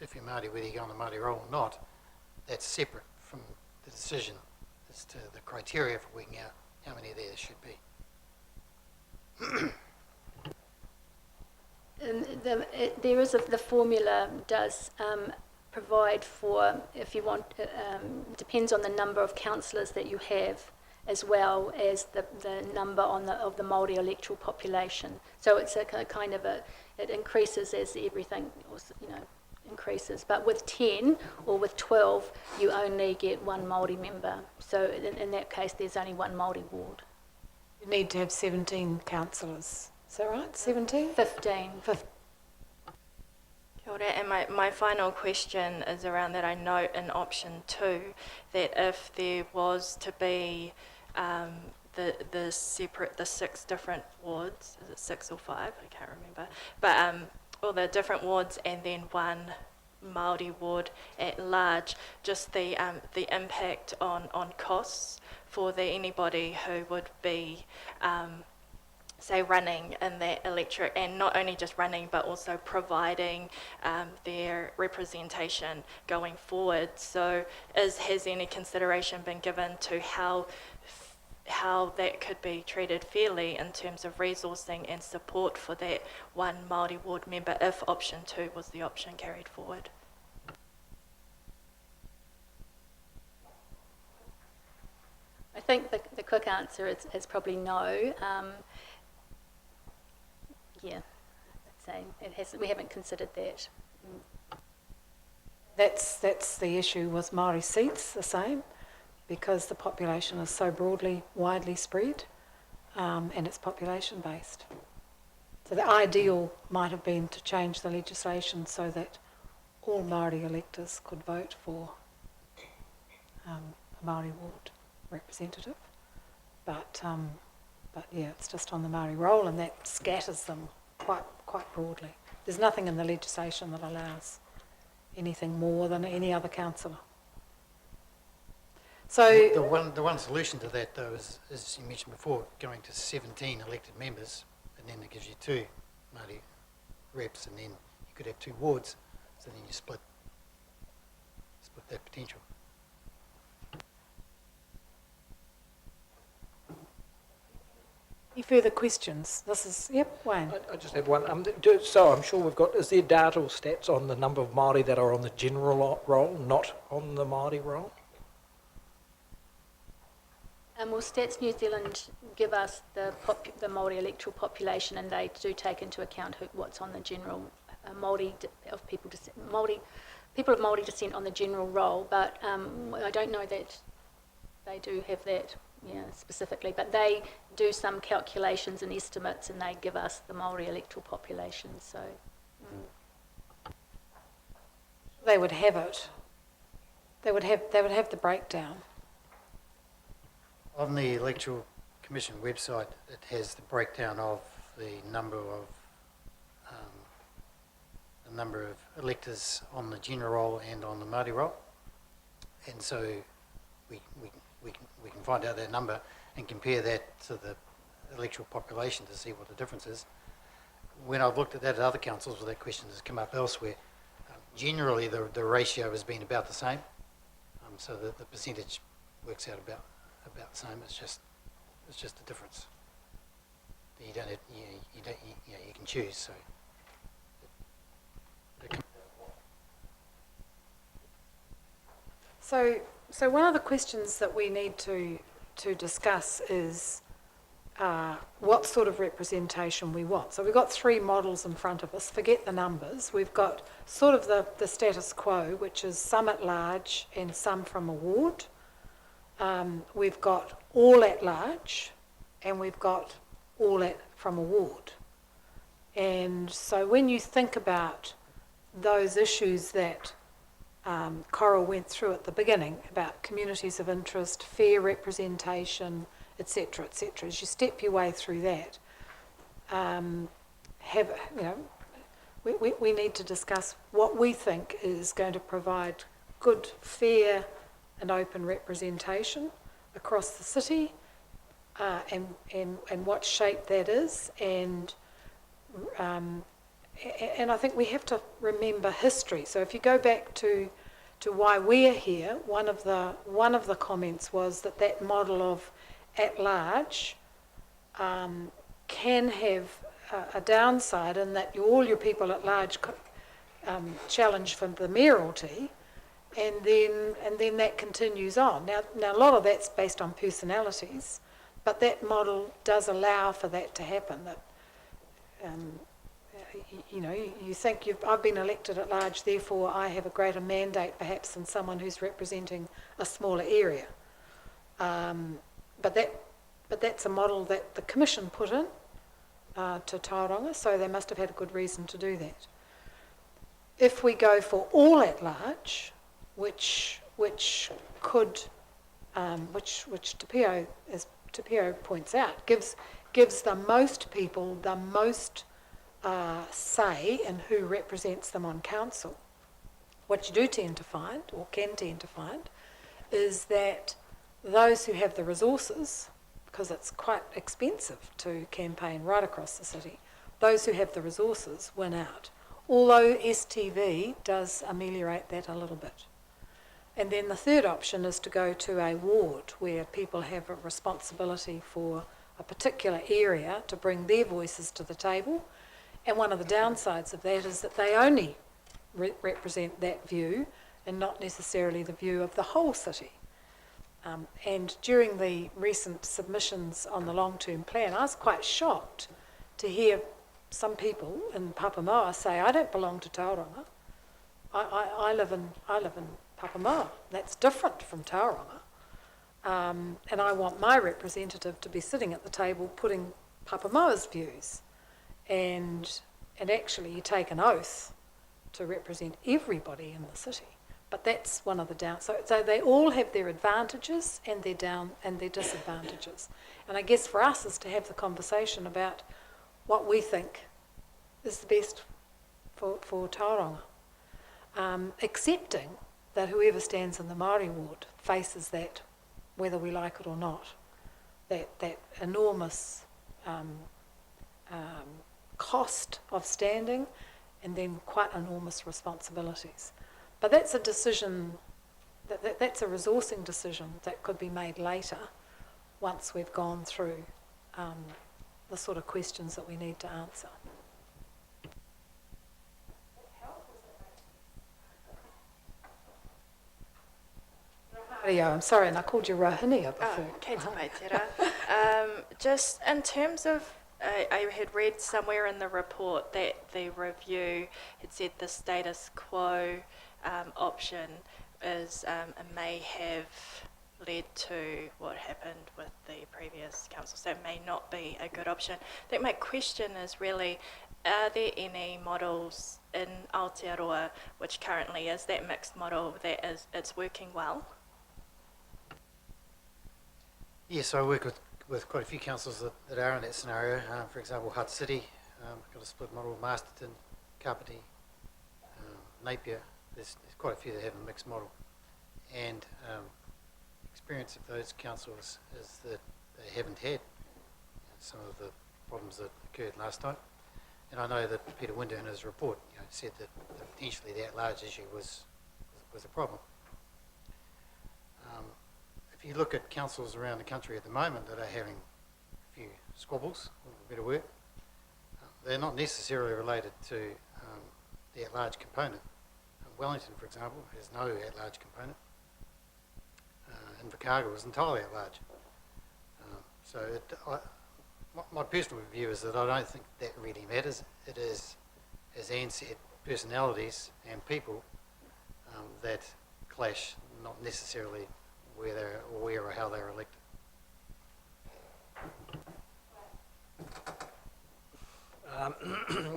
if you're Māori whether you go on the Māori roll or not. That's separate from the decision as to the criteria for working out how many there should be. There is the formula does provide for, if you want, depends on the number of councillors that you have, as well as the number of the Māori electoral population. So it's a kind of it increases as everything increases. But with 10 or with 12, you only get 1 Māori member. So in that case, there's only 1 Māori ward. You need to have 17 councillors. Is that right? 17? 15. Kia ora. And my final question is around that. I note in option 2 that if there was to be the 6 different wards, is it 6 or 5? I can't remember. But all the different wards and then 1 Māori ward at large, just the impact on costs for anybody who would be say running in that electorate, and not only just running but also providing their representation going forward. So has any consideration been given to how that could be treated fairly in terms of resourcing and support for that 1 Māori ward member if option 2 was the option carried forward? I think the quick answer is probably no. Yeah, I'd say we haven't considered that. That's the issue with Māori seats, the same, because the population is so widely spread, and it's population based. So the ideal might have been to change the legislation so that all Māori electors could vote for a Māori ward representative, but yeah, it's just on the Māori roll, and that scatters them quite broadly. There's nothing in the legislation that allows anything more than any other councillor. So, The one solution to that, though, is, as you mentioned before, going to 17 elected members, and then it gives you 2 Māori reps, and then you could have 2 wards, so then you split that potential. any further questions? This is, yep, Wayne. I just have one. So I'm sure we've got, is there data or stats on the number of Māori that are on the general roll, not on the Māori roll? Well, Stats New Zealand give us the Māori electoral population, and they do take into account what's on the general people of Māori descent on the general roll. But I don't know that they do have that specifically. But they do some calculations and estimates, and they give us the Māori electoral population. So They would have it. They would have the breakdown. On the Electoral Commission website, it has the breakdown of the number of electors on the general roll and on the Māori roll, and so we can find out that number and compare that to the electoral population to see what the difference is. When I've looked at that at other councils, where that question has come up elsewhere, generally the ratio has been about the same, so the percentage works out about the same. It's just a difference. You don't have, you can choose. So. So one of the questions that we need to discuss is what sort of representation we want. So we've got 3 models in front of us. Forget the numbers. We've got sort of the status quo, which is some at large and some from a ward. We've got all at large, and we've got all from a ward. And so when you think about those issues that Coral went through at the beginning about communities of interest, fair representation, etc., as you step your way through that, we need to discuss what we think is going to provide good, fair and open representation across the city, and what shape that is, and I think we have to remember history. So if you go back to why we're here, one of the comments was that model of at large can have a downside in that all your people at large challenge for the mayoralty, and then that continues on. Now a lot of that's based on personalities, but that model does allow for that to happen. That you think I've been elected at large, therefore I have a greater mandate perhaps than someone who's representing a smaller area. But that's a model that the Commission put in to Tauranga, so they must have had a good reason to do that. If we go for all at large, which could, which Tapio, as Tapio points out, gives the most people the most say in who represents them on council. What you do tend to find, or can tend to find, is that those who have the resources, because it's quite expensive to campaign right across the city, those who have the resources win out. Although STV does ameliorate that a little bit. And then the third option is to go to a ward where people have a responsibility for a particular area to bring their voices to the table. And one of the downsides of that is that they only represent that view and not necessarily the view of the whole city. And during the recent submissions on the long-term plan, I was quite shocked to hear some people in Papamoa say, I don't belong to Tauranga. I live in Papamoa. That's different from Tauranga. And I want my representative to be sitting at the table putting Papamoa's views. And actually you take an oath to represent everybody in the city. But that's one of the downsides. So they all have their advantages and their disadvantages. And I guess for us is to have the conversation about what we think is the best for Tauranga. Accepting that whoever stands in the Māori ward faces that whether we like it or not. That enormous cost of standing, and then quite enormous responsibilities. But that's a decision, that's a resourcing decision that could be made later once we've gone through the sort of questions that we need to answer. I'm sorry, and I called you Rohini before. Kate Maitera. Just in terms of, I had read somewhere in the report that the review had said the status quo option is may have led to what happened with the previous council, so it may not be a good option. I think my question is really, are there any models in Aotearoa which currently is that mixed model that it's working well? Yes, I work with quite a few councils that are in that scenario. For example, Hutt City, got a split model, Masterton, Kapiti, Napier. There's quite a few that have a mixed model. And experience of those councils is that they haven't had some of the problems that occurred last time. And I know that Peter Winder in his report said that potentially that large issue was a problem. If you look at councils around the country at the moment that are having a few squabbles, for a better word, they're not necessarily related to the at-large component. Wellington, for example, has no at-large component. Invercargill is entirely at-large. My personal view is that I don't think that really matters. It is, as Anne said, personalities and people that clash, not necessarily where or how they're elected.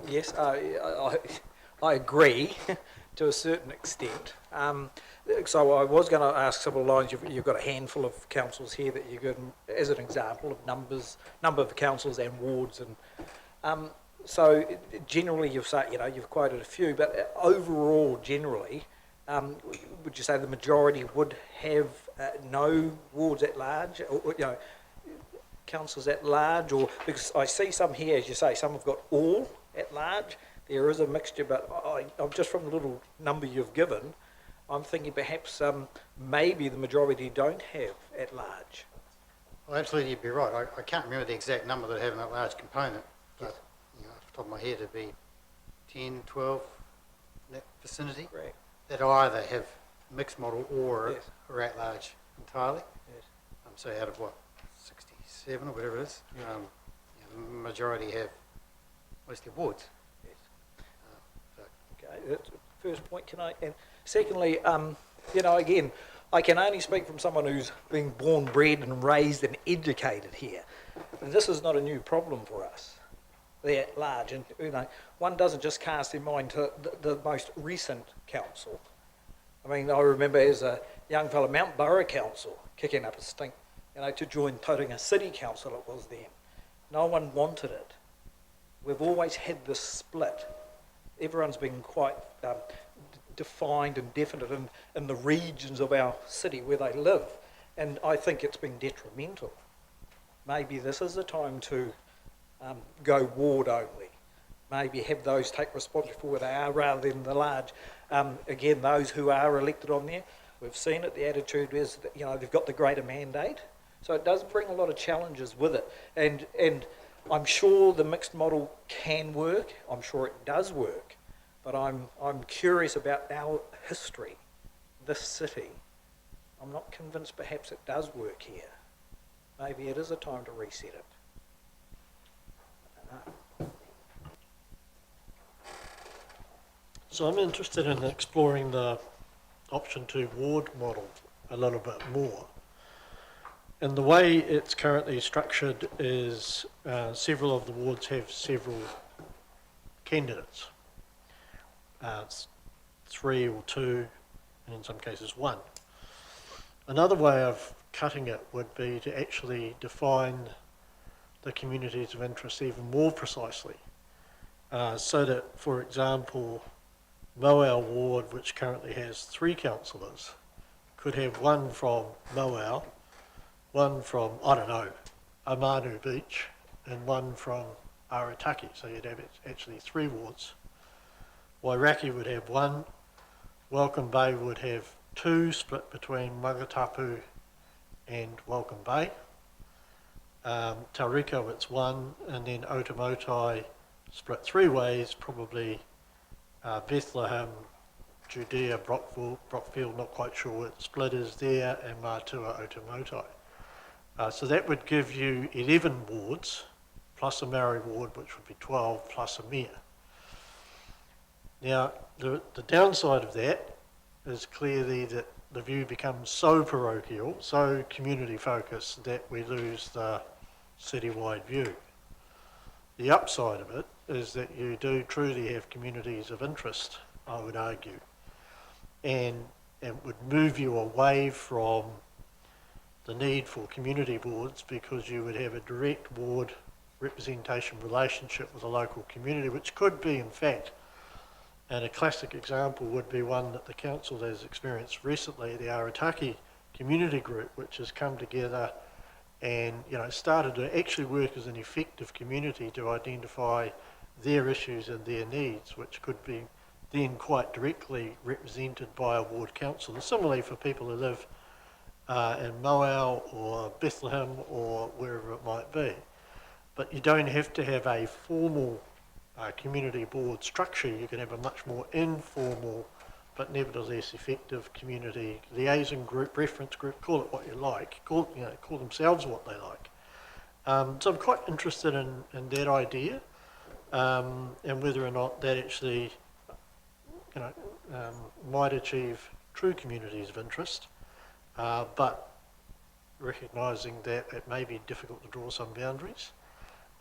Yes, I agree to a certain extent. So I was going to ask several lines. You've got a handful of councils here that you could, as an example of number of councils and wards, and so generally you've quoted a few, but overall, generally, would you say the majority would have no wards at large, or councils at large, or because I see some here, as you say, some have got all at large. There is a mixture, but I'm just from the little number you've given, I'm thinking perhaps maybe the majority don't have at large. Well, absolutely, you'd be right. I can't remember the exact number that have an at-large component, but off the top of my head, it'd be 10, 12, in that vicinity. Correct. That either have mixed model or Yes. are at large entirely. Yes. So out of what, 67 or whatever it is, the majority have mostly wards. Yes. Okay, that's the first point. Can I? And secondly, again, I can only speak from someone who's been born, bred, and raised and educated here. This is not a new problem for us. They're at large, and one doesn't just cast their mind to the most recent council. I mean, I remember as a young fellow, Mount Borough Council kicking up a stink, to join Tauranga City Council it was then. No one wanted it. We've always had this split. Everyone's been quite defined and definite in the regions of our city where they live, and I think it's been detrimental. Maybe this is the time to go ward only. Maybe have those take responsibility for where they are rather than the large. Again, those who are elected on there, we've seen it, the attitude is that, they've got the greater mandate. So it does bring a lot of challenges with it. And I'm sure the mixed model can work. I'm sure it does work. But I'm curious about our history, this city. I'm not convinced perhaps it does work here. Maybe it is a time to reset it. I don't know. So I'm interested in exploring the option 2 ward model a little bit more. And the way it's currently structured is several of the wards have several candidates. It's 3 or 2, and in some cases 1. Another way of cutting it would be to actually define the communities of interest even more precisely. So that, for example, Moau ward, which currently has 3 councillors, could have 1 from Moau one from, I don't know, Amanu Beach, and one from Arataki. So you'd have actually 3 wards. Wairaki would have 1, Welcome Bay would have 2, split between Mangatapu and Welcome Bay. Tauriko it's 1, and then Otamotai split 3 ways, probably Bethlehem, Judea, Brockfield, not quite sure what the split is there, and Matua Otamotai. So that would give you 11 wards, plus a Maori ward, which would be 12, plus a mayor. Now, the downside of that is clearly that the view becomes so parochial, so community focused, that we lose the citywide view. The upside of it is that you do truly have communities of interest, I would argue, and it would move you away from the need for community boards, because you would have a direct ward representation relationship with a local community, which could be, in fact, and a classic example would be one that the council has experienced recently, the Arataki Community Group, which has come together and started to actually work as an effective community to identify their issues and their needs, which could be then quite directly represented by a ward council. And similarly for people who live in Moau or Bethlehem or wherever it might be. But you don't have to have a formal community board structure. You can have a much more informal but nevertheless effective community liaison group, reference group, call it what you like, call themselves what they like. So I'm quite interested in that idea, and whether or not that actually might achieve true communities of interest, but recognising that it may be difficult to draw some boundaries.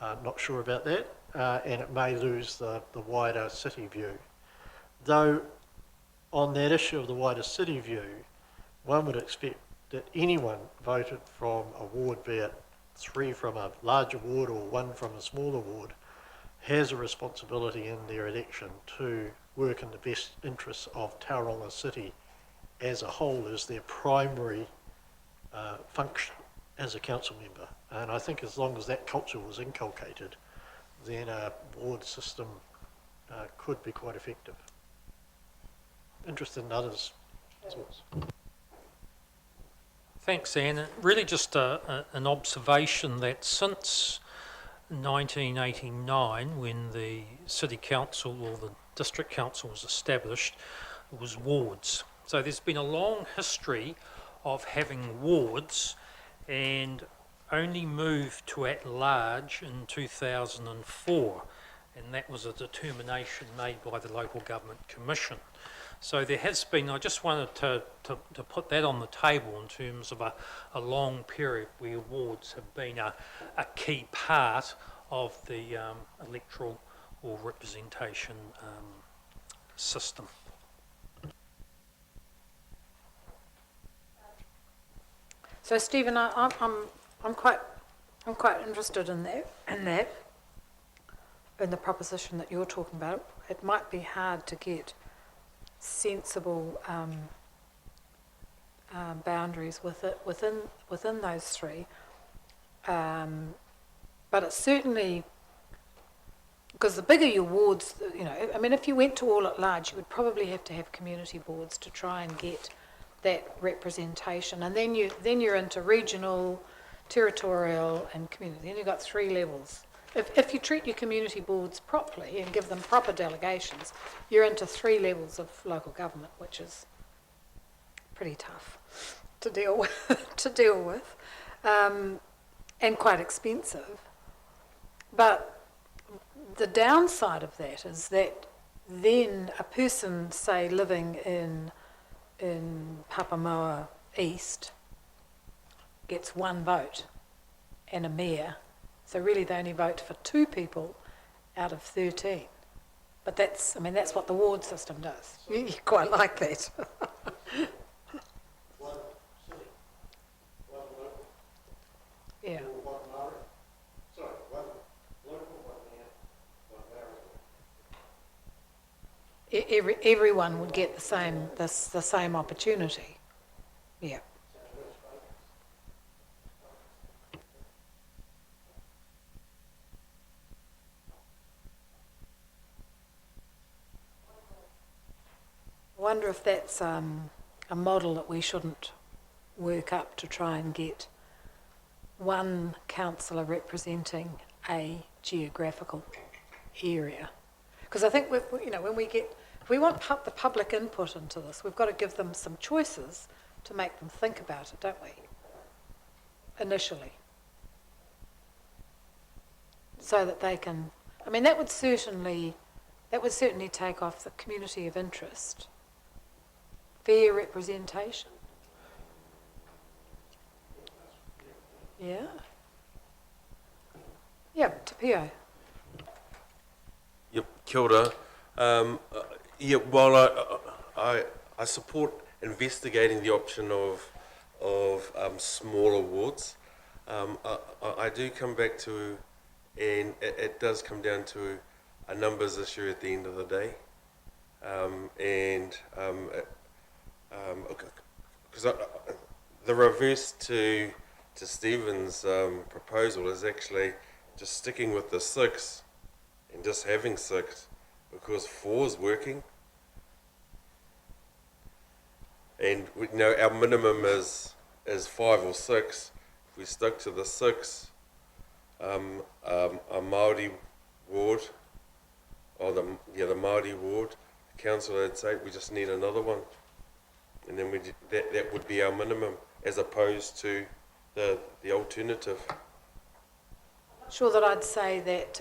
Not sure about that, and it may lose the wider city view. Though on that issue of the wider city view, one would expect that anyone voted from a ward, be it 3 from a larger ward or 1 from a smaller ward, has a responsibility in their election to work in the best interests of Tauranga City as a whole, as their primary function as a council member. And I think as long as that culture was inculcated, then a ward system could be quite effective. Interested in others' thoughts. Thanks, Anne. Really just an observation that since 1989, when the City Council or the District Council was established, it was wards. So there's been a long history of having wards, and only moved to at large in 2004, and that was a determination made by the Local Government Commission. So there has been, I just wanted to put that on the table in terms of a long period where wards have been a key part of the electoral or representation system. So Stephen, I'm quite interested in that, in the proposition that you're talking about. It might be hard to get sensible boundaries within those 3, but it's certainly, because the bigger your wards, if you went to all at large, you would probably have to have community boards to try and get that representation, and then you're into regional, territorial, and community. Then you've got 3 levels. If you treat your community boards properly and give them proper delegations, you're into 3 levels of local government, which is pretty tough to deal with, and quite expensive. But the downside of that is that then a person, say, living in Papamoa East gets 1 vote and a mayor. So really they only vote for 2 people out of 13. But that's what the ward system does. You quite like that. One city, one local, Yeah. or one Maori. Sorry, one local, one mayor, one Maori. Everyone would get the same opportunity. Yeah. wonder if that's a model that we shouldn't work up to try and get one councillor representing a geographical area. Because I think, when if we want the public input into this, we've got to give them some choices to make them think about it, don't we? Initially. So that they can, that would certainly take off the community of interest. Fair representation. Yeah. Yeah, Tapio. Yep, kia ora. While I support investigating the option of smaller wards, I do come back to, and it does come down to a numbers issue at the end of the day, because the reverse to Stephen's proposal is actually just sticking with the 6 and just having 6, because 4 is working, and our minimum is 5 or 6. If we stuck to the 6, a Māori ward, or the Māori ward, the council would say we just need another one, and then that would be our minimum, as opposed to the alternative. Sure that I'd say that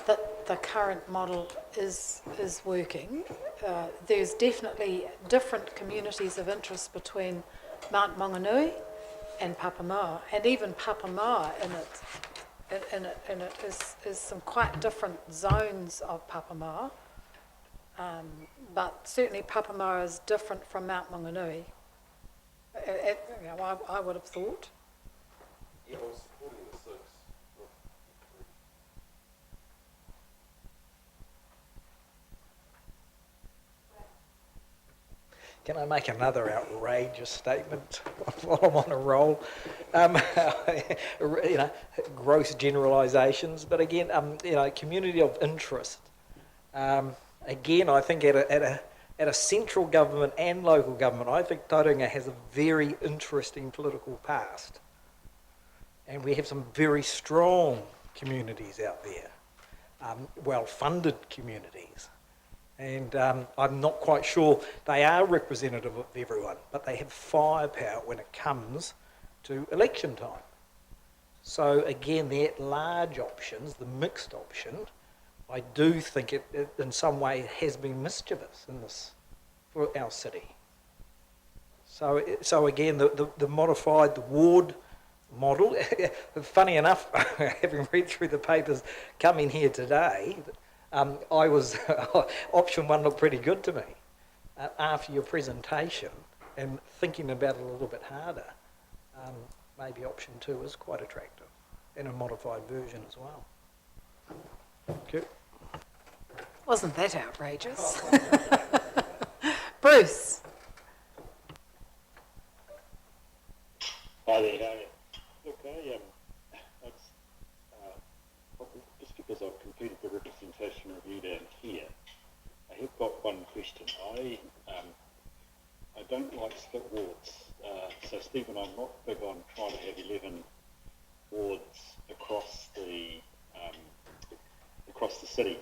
that the current model is working. There's definitely different communities of interest between Mount Maunganui and Papamoa, and even Papamoa in it is some quite different zones of Papamoa, but certainly Papamoa is different from Mount Maunganui. I would have thought. Yeah, I was supporting the 6. Can I make another outrageous statement while I'm on a roll? Gross generalisations, but again, community of interest. Again, I think at a central government and local government, I think Tauranga has a very interesting political past. And we have some very strong communities out there, well-funded communities. And I'm not quite sure they are representative of everyone, but they have firepower when it comes to election time. So again, the at-large options, the mixed option, I do think it in some way has been mischievous in this for our city. So again, the modified, the ward model, funny enough, having read through the papers coming here today, I was, option 1 looked pretty good to me. After your presentation and thinking about it a little bit harder, maybe option 2 is quite attractive in a modified version as well. Okay. Wasn't that outrageous? Bruce. Hi there, how are you? Look, just because I've completed the representation review down here, I have got one question. I don't like split wards. So Stephen, I'm not big on trying to have 11 wards across the city.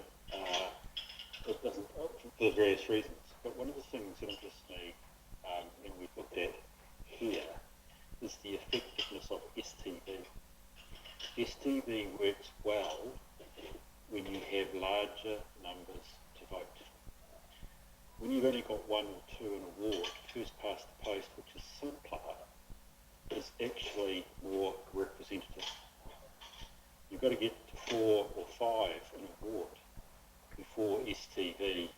It doesn't, for various reasons. But one of the things that interests me when we've looked at here is the effectiveness of STV. STV works well when you have larger numbers to vote. When you've only got 1 or 2 in a ward, first past the post, which is simpler, is actually more representative. You've got to get to 4 or 5 in a ward before STV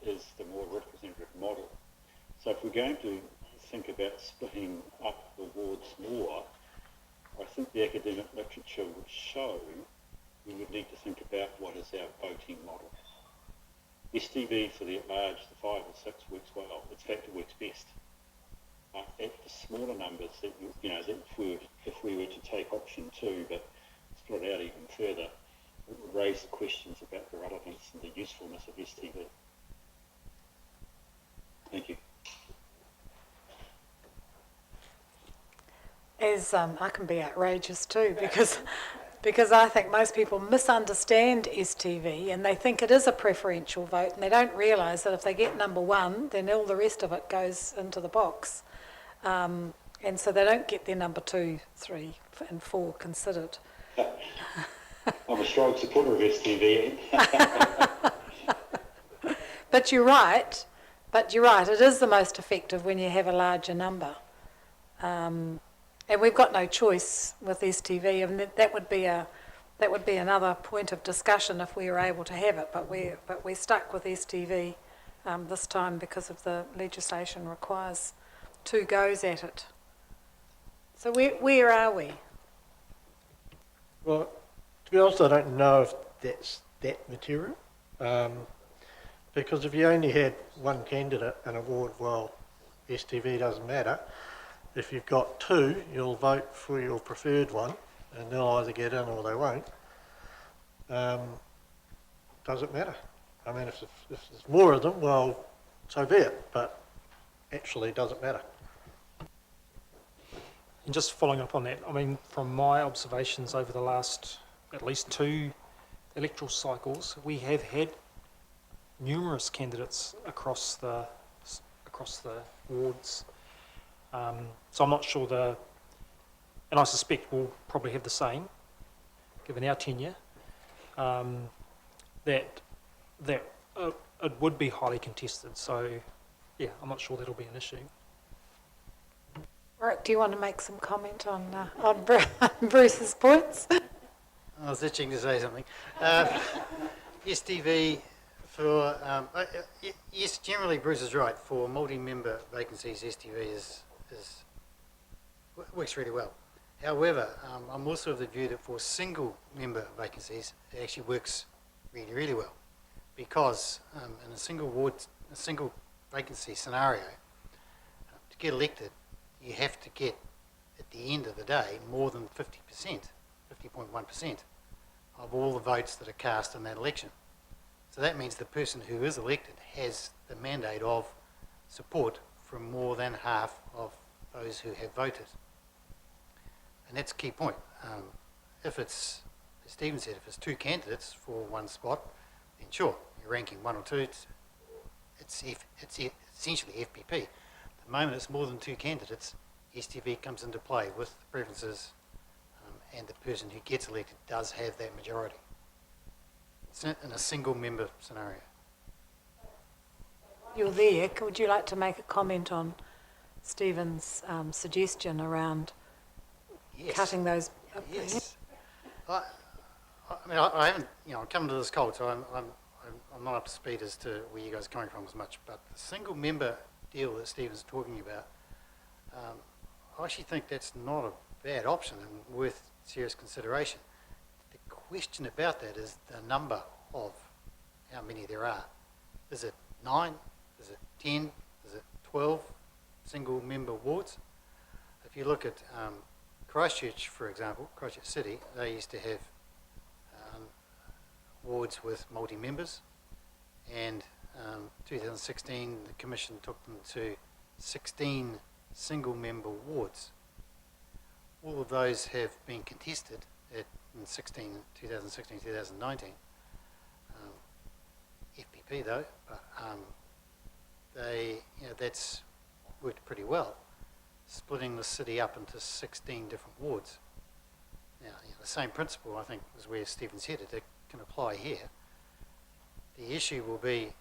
is the more representative model. So if we're going to think about splitting up the wards more, I think the academic literature would show we would need to think about what is our voting model. STV for the at-large, the 5 or 6 works well. In fact, it works best. At the smaller numbers, that if we were to take option 2, but split out even further, it would raise the questions about the relevance and the usefulness of STV. as I can be outrageous too, because I think most people misunderstand STV and they think it is a preferential vote, and they don't realise that if they get number one, then all the rest of it goes into the box. And so they don't get their number 2, 3 and 4 considered. I'm a strong supporter of STV. But you're right, it is the most effective when you have a larger number. And we've got no choice with STV, and that would be another point of discussion if we were able to have it, but we're stuck with STV this time because of the legislation requires 2 goes at it. So where are we? Well, to be honest, I don't know if that's that material. Because if you only had one candidate in a ward, well, STV doesn't matter. If you've got 2, you'll vote for your preferred one, and they'll either get in or they won't. Does it matter? I mean, if there's more of them, well, so be it, but actually doesn't matter. And just following up on that, I mean, from my observations over the last at least 2 electoral cycles, we have had numerous candidates across the wards. So I'm not sure and I suspect we'll probably have the same, given our tenure, that it would be highly contested. So, yeah, I'm not sure that'll be an issue. Rick, do you want to make some comment on Bruce's points? I was itching to say something. STV for, yes, generally Bruce is right. For multi-member vacancies, STV works really well. However, I'm also of the view that for single member vacancies, it actually works really, really well. Because in a single vacancy scenario, to get elected, you have to get, at the end of the day, more than 50%, 50.1% of all the votes that are cast in that election. So that means the person who is elected has the mandate of support from more than half of those who have voted. And that's a key point. If it's, as Stephen said, if it's 2 candidates for one spot, then sure, you're ranking 1 or 2, it's essentially FPP. At the moment it's more than 2 candidates, STV comes into play with the preferences, and the person who gets elected does have that majority. It's in a single member scenario. You're there. Would you like to make a comment on Stephen's suggestion around cutting those? Yes. I mean, I haven't, I'm coming to this cold, so I'm not up to speed as to where you guys are coming from as much. But the single member deal that Stephen's talking about, I actually think that's not a bad option and worth serious consideration. The question about that is the number of how many there are. Is it 9? Is it 10? Is it 12 single member wards? If you look at Christchurch, for example, Christchurch City, they used to have wards with multi-members, and 2016 the Commission took them to 16 single member wards. All of those have been contested in 2016, 2019. FPP though, but that's worked pretty well, splitting the city up into 16 different wards. Now, the same principle, I think, is where Stephen's headed. It can apply here. The issue will be,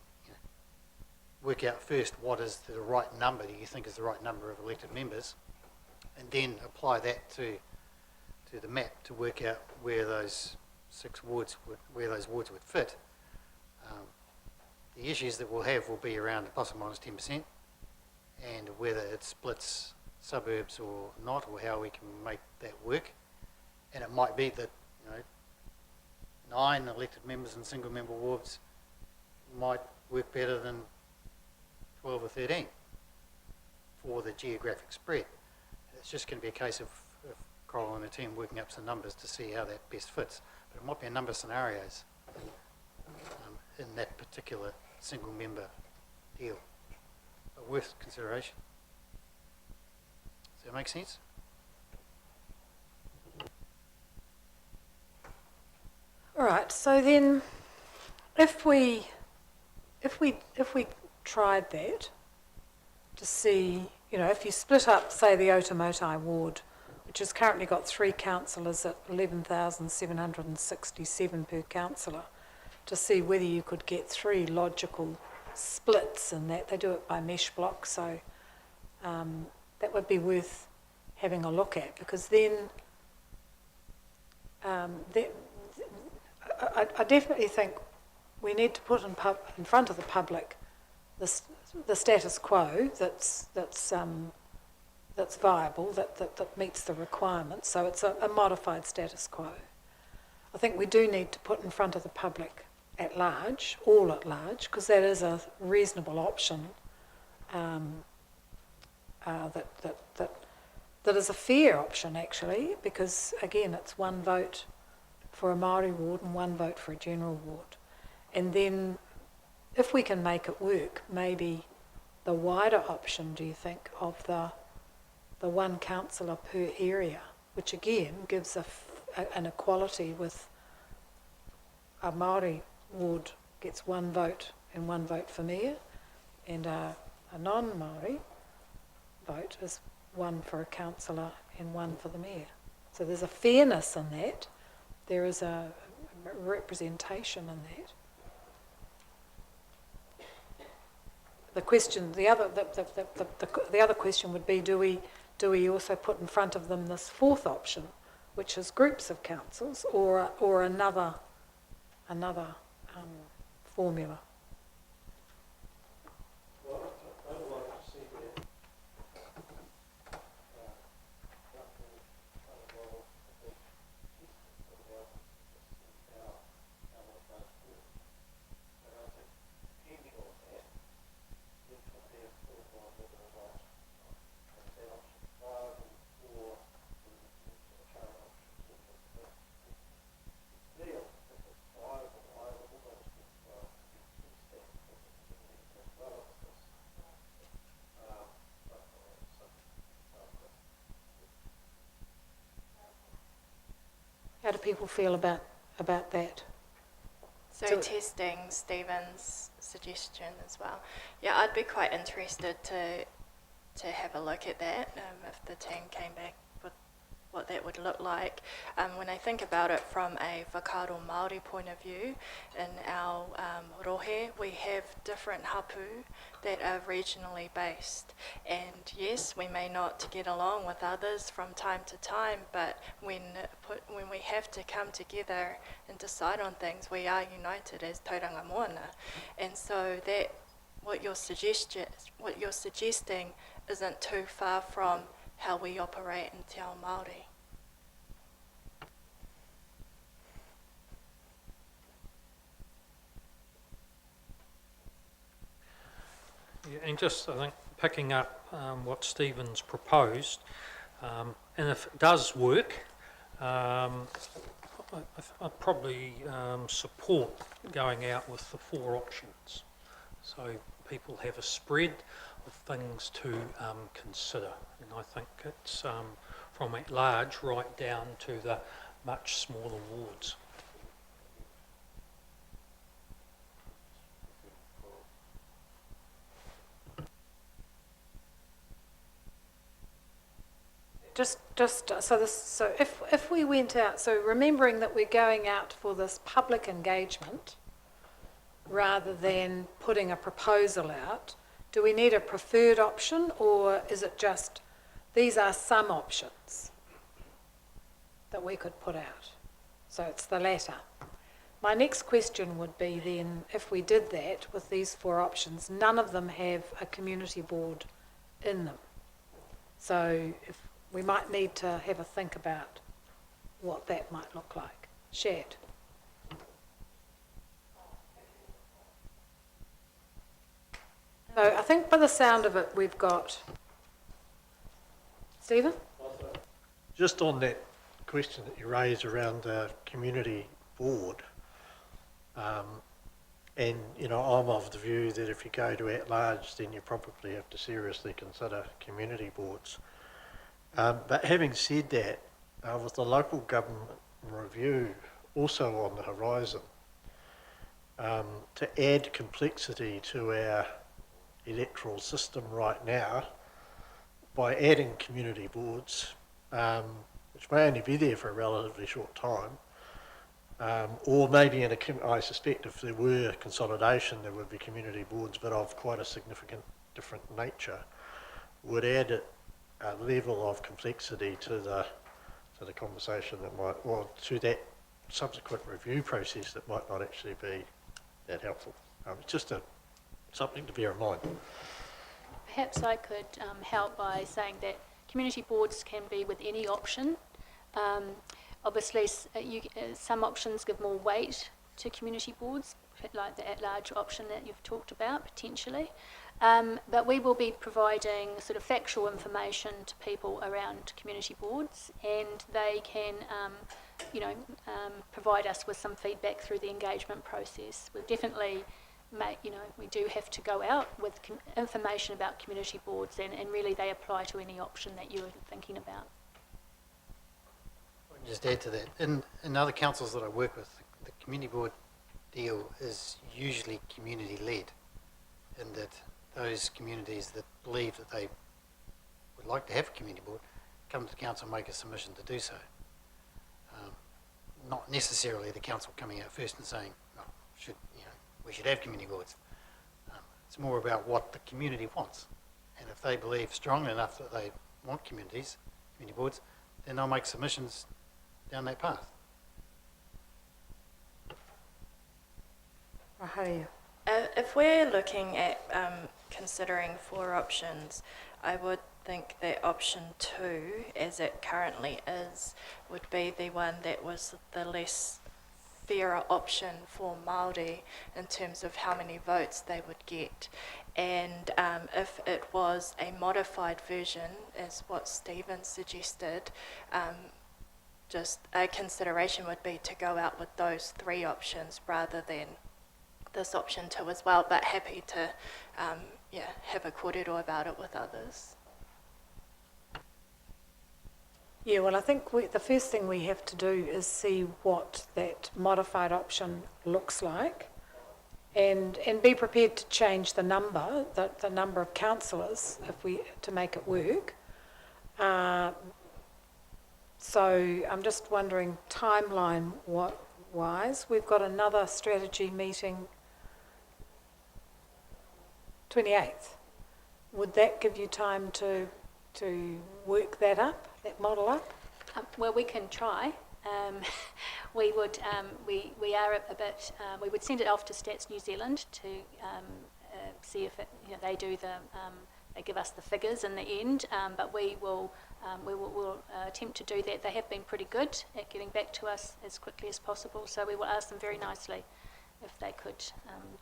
work out first what is the right number, do you think is the right number of elected members, and then apply that to the map to work out where those wards would fit. The issues that we'll have will be around plus or minus 10%, and whether it splits suburbs or not, or how we can make that work. And it might be that 9 elected members in single member wards might work better than 12 or 13 for the geographic spread. It's just going to be a case of Coral and the team working up some numbers to see how that best fits. But it might be a number of scenarios in that particular single member deal, but worth consideration. Does that make sense? All right, so then if we tried that to see, you know, if you split up, say, the Otamotai ward, which has currently got 3 councillors at 11,767 per councillor, to see whether you could get 3 logical splits in that. They do it by mesh block, so that would be worth having a look at, because then I definitely think we need to put in front of the public the status quo that's viable, that meets the requirements. So it's a modified status quo. I think we do need to put in front of the public at large, all at large, because that is a reasonable option that is a fair option, actually, because again it's 1 vote for a Māori ward and 1 vote for a general ward. And then if we can make it work, maybe the wider option, do you think, of the 1 councillor per area, which again gives an equality with a Māori ward gets 1 vote and 1 vote for mayor, and a non-Māori vote is 1 for a councillor and 1 for the mayor. So there's a fairness in that. There is a representation in that. The question, the other question would be: do we also put in front of them this 4th option, which is groups of councils, or another formula? How do people feel about that? So testing Stephen's suggestion as well. Yeah, I'd be quite interested to have a look at that if the team came back with what that would look like. When I think about it from a whakaaro Māori point of view, in our rohe, we have different hapu that are regionally based. And yes, we may not get along with others from time to time, but when we have to come together and decide on things, we are united as tauranga moana. And so that what you're suggesting isn't too far from how we operate in Te Ao Māori. Yeah, and just, I think, picking up what Stephen's proposed, and if it does work, I probably support going out with the 4 options, so people have a spread of things to consider. And I think it's from at large right down to the much smaller wards. So if we went out, so remembering that we're going out for this public engagement rather than putting a proposal out, do we need a preferred option, or is it just these are some options that we could put out? So it's the latter. My next question would be then, if we did that with these 4 options, none of them have a community board in them. So if we might need to have a think about what that might look like. Shad. So I think by the sound of it, we've got... Stephen? Just on that question that you raised around the community board, and, you know, I'm of the view that if you go to at large, then you probably have to seriously consider community boards. But having said that, with the local government review also on the horizon. To add complexity to our electoral system right now by adding community boards, which may only be there for a relatively short time, or maybe I suspect if there were consolidation, there would be community boards, but of quite a significant different nature, would add a level of complexity to the conversation that might, or to that subsequent review process that might not actually be that helpful. It's just something to bear in mind. Perhaps I could help by saying that community boards can be with any option. Obviously, some options give more weight to community boards, like the at-large option that you've talked about, potentially. But we will be providing sort of factual information to people around community boards, and they can, provide us with some feedback through the engagement process. We've definitely we do have to go out with information about community boards, and really they apply to any option that you're thinking about. Just add to that, in other councils that I work with, the community board deal is usually community-led, in that those communities that believe that they would like to have a community board come to the council and make a submission to do so. Not necessarily the council coming out first and saying, oh, we should have community boards. It's more about what the community wants, and if they believe strongly enough that they want community boards, then they'll make submissions down that path. Rahaia. If we're looking at considering 4 options, I would think that option 2, as it currently is, would be the one that was the less fairer option for Māori in terms of how many votes they would get. And if it was a modified version, as what Stephen suggested, just a consideration would be to go out with those 3 options rather than this option 2 as well, but happy to have a kōrero about it with others. Yeah, well, I think the first thing we have to do is see what that modified option looks like, and be prepared to change the number of councillors to make it work. So I'm just wondering, timeline-wise, we've got another strategy meeting 28th. Would that give you time to work that model up? Well, we can try. We would we are a bit. We would send it off to Stats New Zealand to see if they do they give us the figures in the end. But we'll attempt to do that. They have been pretty good at getting back to us as quickly as possible. So we will ask them very nicely if they could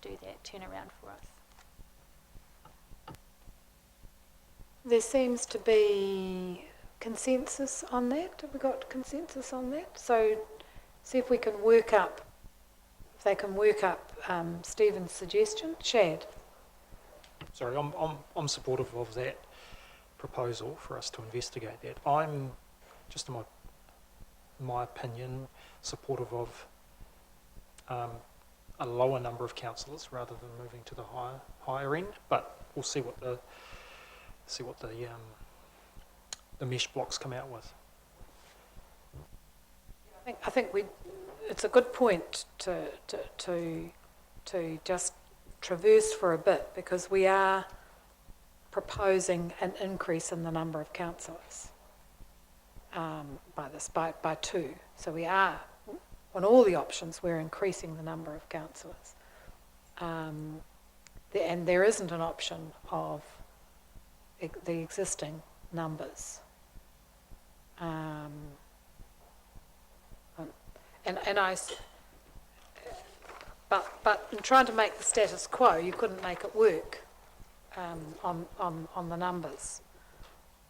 do that turnaround for us. There seems to be consensus on that. Have we got consensus on that? So see if we can work up, Stephen's suggestion. Shad? Sorry, I'm supportive of that proposal for us to investigate that. I'm, just in my opinion, supportive of a lower number of councillors rather than moving to the higher end, but we'll see what the mesh blocks come out with. I think it's a good point to just traverse for a bit, because we are proposing an increase in the number of councillors by 2. So we are, on all the options, we're increasing the number of councillors. And there isn't an option of the existing numbers. But in trying to make the status quo, you couldn't make it work on the numbers.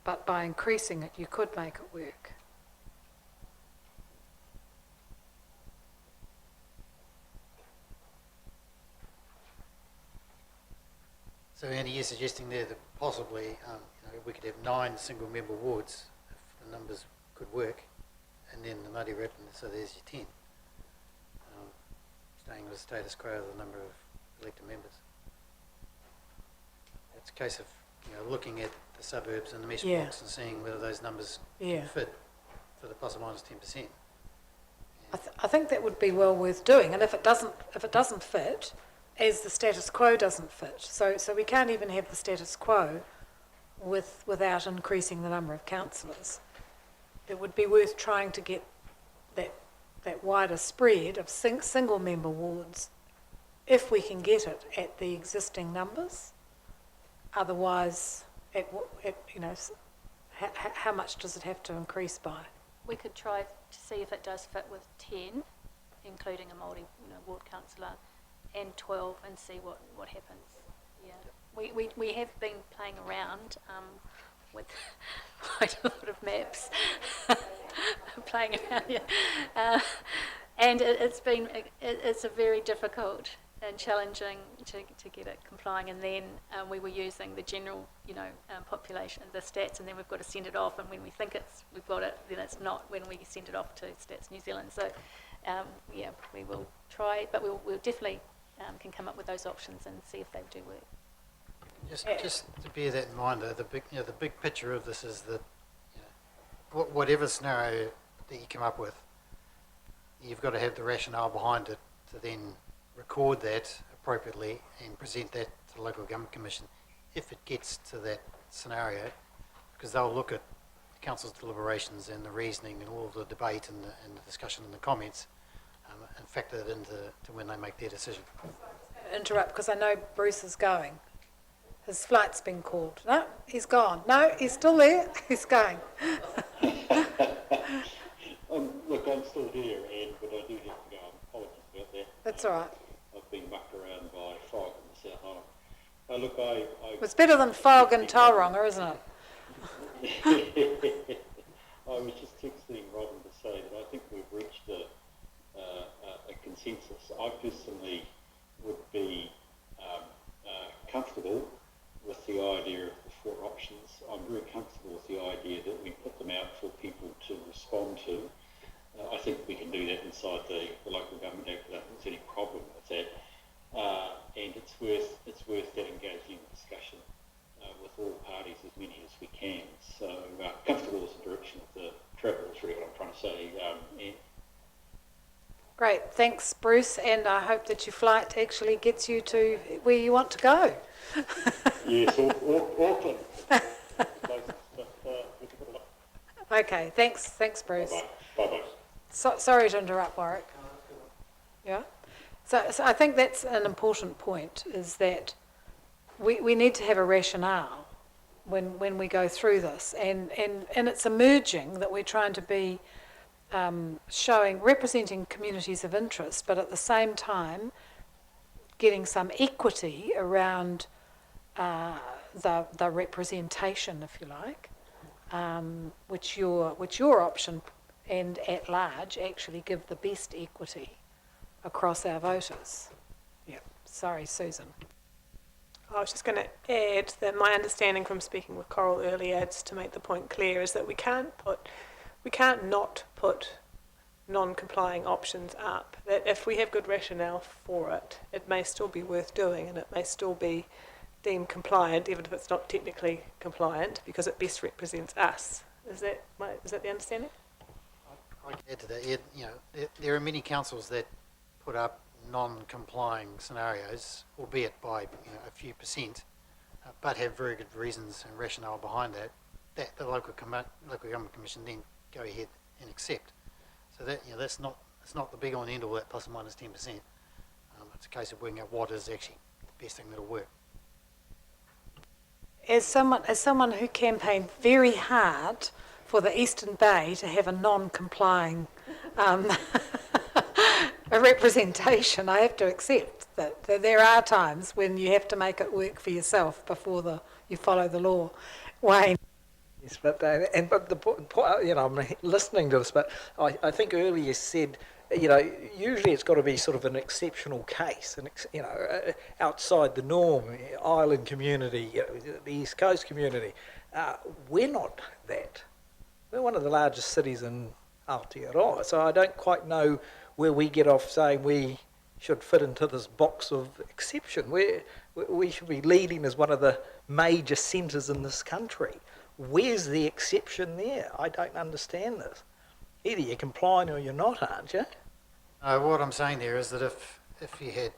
But by increasing it, you could make it work. So Andy, you're suggesting there that possibly we could have 9 single-member wards if the numbers could work, and then the Māori Wrap, so there's your 10. staying with the status quo of the number of elected members. It's a case of, looking at the suburbs and the mesh Yeah. blocks and seeing whether those numbers Yeah. fit for the plus or minus 10%. I think that would be well worth doing, and if it doesn't fit, as the status quo doesn't fit, so we can't even have the status quo without increasing the number of councillors. It would be worth trying to get that wider spread of single member wards, if we can get it at the existing numbers. Otherwise, how much does it have to increase by? We could try to see if it does fit with 10, including a Māori ward councillor, and 12, and see what happens. Yeah, we have been playing around with quite a lot of maps, playing around here, and it's a very difficult and challenging to get it complying. And then we were using the general population, the stats, and then we've got to send it off, and when we think we've got it, then it's not when we send it off to Stats New Zealand. So we will try, but we'll definitely can come up with those options and see if they do work. Just to bear that in mind, the big picture of this is that whatever scenario that you come up with, you've got to have the rationale behind it to then record that appropriately and present that to the Local Government Commission if it gets to that scenario, because they'll look at the council's deliberations and the reasoning and all of the debate and the discussion and the comments and factor that into when they make their decision. Interrupt, because I know Bruce is going. His flight's been called. No, he's gone. No, he's still there. He's going. Look, I'm still here, but I do have to go. Apologies about that. That's all right. I've been mucked around by fog in the South Island. Look, I It's better than fog and Tauranga, isn't it? I was just texting Robin to say that I think we've reached a consensus. I personally would be comfortable with the idea of the 4 options. I'm very comfortable with the idea that we put them out for people to respond to. I think we can do that inside the Local Government Act. I don't think there's any problem with that. And it's worth that engaging discussion with all parties, as many as we can. So comfortable with the direction of the travel is really what I'm trying to say. Anne. Great, thanks Bruce, and I hope that your flight actually gets you to where you want to go. Yes, Auckland. Okay, thanks Bruce. Bye-bye. Sorry to interrupt, Warwick. Yeah? So I think that's an important point, is that we need to have a rationale when we go through this, and it's emerging that we're trying to be representing communities of interest, but at the same time getting some equity around the representation, if you like, which your option and at large actually give the best equity across our voters. Yeah. Sorry, Susan. I was just going to add that my understanding from speaking with Coral earlier, just to make the point clear, is that we can't not put non-complying options up. That if we have good rationale for it, it may still be worth doing, and it may still be deemed compliant, even if it's not technically compliant, because it best represents us. Is that the understanding? I can add to that. There are many councils that put up non-complying scenarios, albeit by a few percent, but have very good reasons and rationale behind that the local government commission then go ahead and accept. So that it's not the be all and end all, that plus or minus 10%. It's a case of working out what is actually the best thing that'll work. As someone who campaigned very hard for the Eastern Bay to have a non-complying a representation, I have to accept that there are times when you have to make it work for yourself before you follow the law. Wayne. Yes, but I'm listening to this, but I think earlier you said, usually it's got to be sort of an exceptional case, outside the norm, island community, the East Coast community. We're not that. We're one of the largest cities in Aotearoa, so I don't quite know where we get off saying we should fit into this box of exception. We should be leading as one of the major centres in this country. Where's the exception there? I don't understand this. Either you're complying or you're not, aren't you? What I'm saying there is that if you had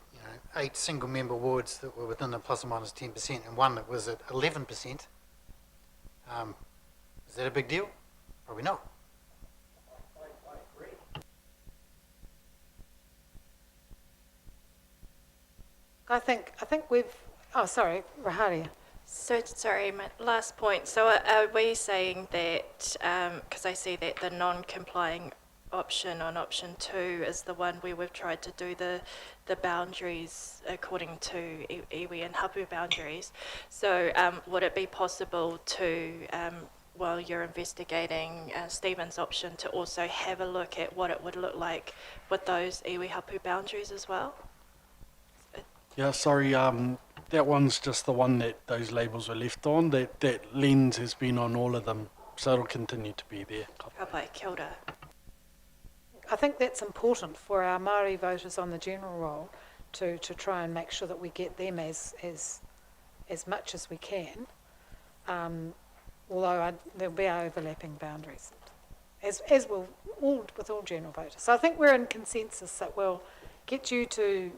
8 single member wards that were within the plus or minus 10% and one that was at 11%, is that a big deal? Probably not. I think we've, oh, sorry, Raharia. So, sorry, my last point. So are we saying that, because I see that the non-complying option on option 2 is the one where we've tried to do the boundaries according to iwi and hapu boundaries. So would it be possible to, while you're investigating Stephen's option, to also have a look at what it would look like with those iwi hapu boundaries as well? Yeah, sorry, that one's just the one that those labels were left on. That lens has been on all of them, so it'll continue to be there. Ka pai, kia ora. I think that's important for our Māori voters on the general roll to try and make sure that we get them as much as we can. Although there'll be overlapping boundaries, as will with all general voters. So I think we're in consensus that we'll get you to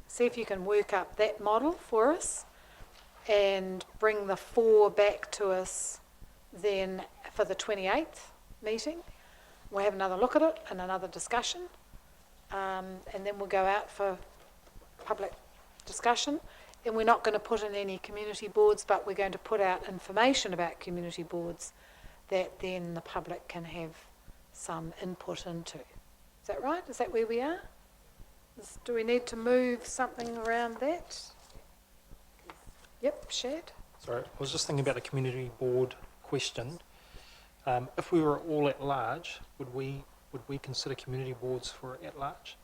see if you can work up that model for us and bring the 4 back to us then for the 28th meeting. We'll have another look at it and another discussion, and then we'll go out for public discussion. And we're not going to put in any community boards, but we're going to put out information about community boards that then the public can have some input into. Is that right? Is that where we are? Do we need to move something around that? Yep, Shad. Sorry, I was just thinking about the community board question. If we were all at large, would we consider community boards for at large?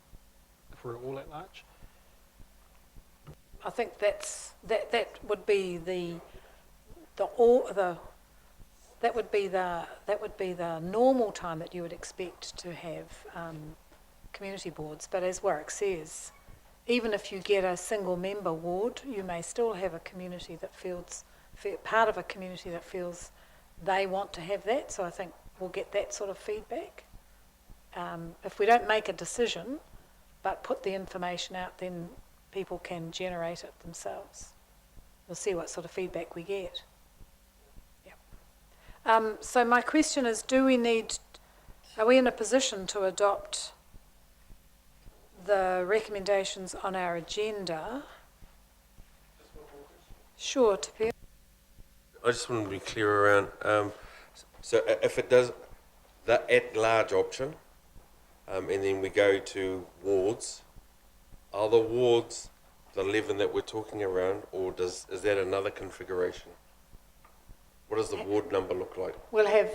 If we were all at large? I think that would be the normal time that you would expect to have community boards. But as Warwick says, even if you get a single member ward, you may still have a community that feels part of a community that feels they want to have that. So I think we'll get that sort of feedback. If we don't make a decision, but put the information out, then people can generate it themselves. We'll see what sort of feedback we get. Yeah. So my question is, are we in a position to adopt the recommendations on our agenda? Sure, Tapia. I just want to be clear around, so if it does, the at-large option, and then we go to wards, are the wards the 11 that we're talking around, or is that another configuration? What does the ward number look like? We'll have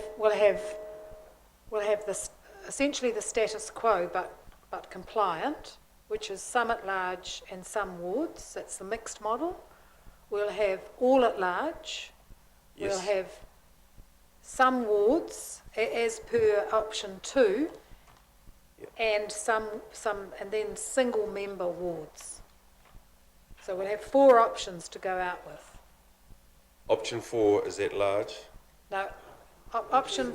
this essentially the status quo, but compliant, which is some at large and some wards. That's the mixed model. We'll have all at large. Yes. We'll have some wards as per option 2, Yep. and some and then single member wards. So we'll have 4 options to go out with. Option 4 is at large. No, option.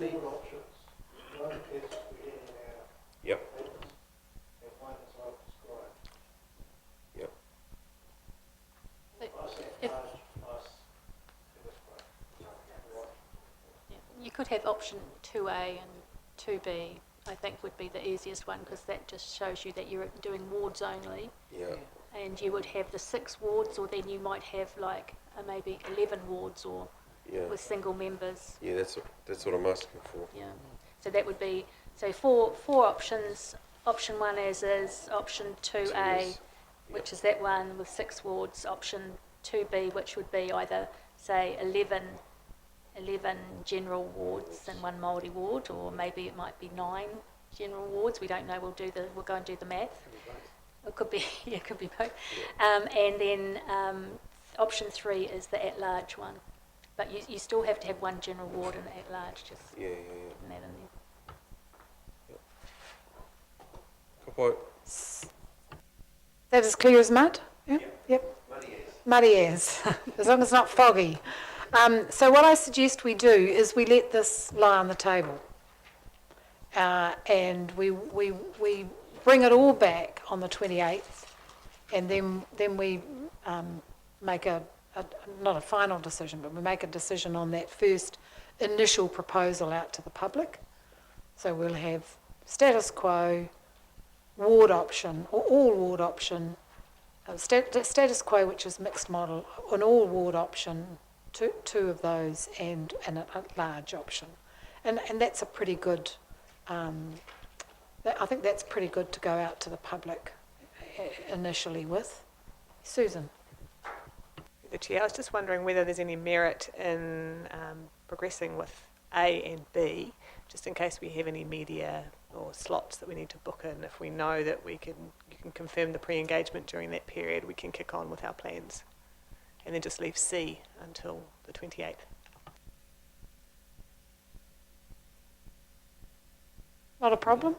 Yep. Yep. You could have option 2A and 2B, I think would be the easiest one, because that just shows you that you're doing wards only. Yeah. And you would have the 6 wards, or then you might have like maybe 11 wards, or Yeah. with single members. Yeah, that's what I'm asking for. Yeah. So that would be, so four options. Option 1 is option 2A, which is that one with 6 wards. Option 2B, which would be either, say, 11 general wards and 1 Māori ward, or maybe it might be 9 general wards. We don't know. We'll go and do the math. It could be, yeah, it could be both. And then option 3 is the at-large one. But you still have to have 1 general ward and at-large, just Yeah. putting that in there. Ka pai. That is clear as mud? Yep. Muddy as, as long as it's not foggy. So what I suggest we do is we let this lie on the table. And we bring it all back on the 28th, and then we make not a final decision, but we make a decision on that first initial proposal out to the public. So we'll have status quo, ward option, or all ward option, status quo, which is mixed model, an all ward option, two of those, and a large option. And that's a pretty good, I think that's pretty good to go out to the public initially with. Susan? The Chair, I was just wondering whether there's any merit in progressing with A and B, just in case we have any media or slots that we need to book in. If we know that you can confirm the pre-engagement during that period, we can kick on with our plans. And then just leave C until the 28th. Not a problem?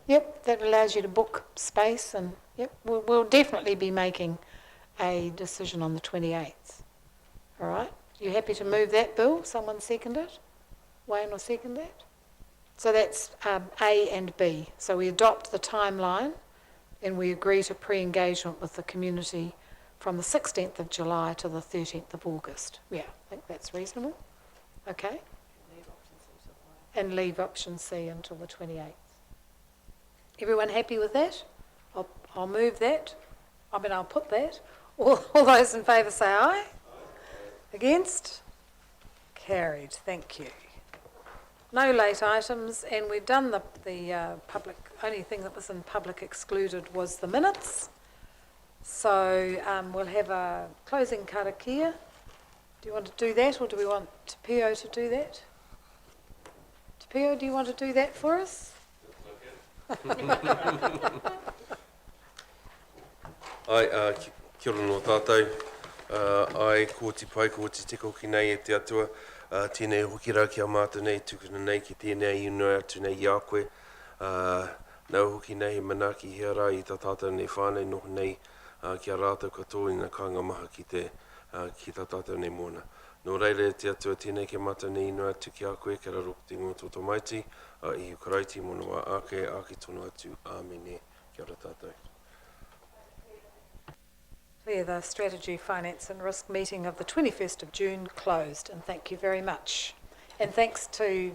Yep, that allows you to book space, and yep, we'll definitely be making a decision on the 28th. All right? You happy to move that, Bill? Someone second it? Wayne will second that? So that's A and B. So we adopt the timeline and we agree to pre-engagement with the community from the 16th of July to the 13th of August. Yeah, I think that's reasonable. Okay? And leave option C until the 28th. Everyone happy with that? I'll move that. I'll put that. All those in favour say aye. Against? Carried. Thank you. No late items, and we've done the public, only thing that was in public excluded was the minutes. So we'll have a closing karakia. Do you want to do that, or do we want Te Pio to do that? Te Pio, do you want to do that for us? Ai, kia ora no tātou. Ai, ko te pai, ko te teko ki nei e te atua. Tēnei hoki rā kia mātou nei, tukuna nei ki tēnei ino atu nei i a koe. Nau hoki nei he manaki hea rā i tā tātou nei whānei noho nei kia rātou katoa i ngā kāinga maha ki tā tātou nei mōna. Nō reire te atua tēnei kia mātou nei ino atu ki a koe, kia raro ki te ngototo maiti, i hukarauti mōna wā ake, ake tono atu, āmene, kia ora tātou. Clear the Strategy, Finance and Risk meeting of the 21st of June closed, and thank you very much. And thanks to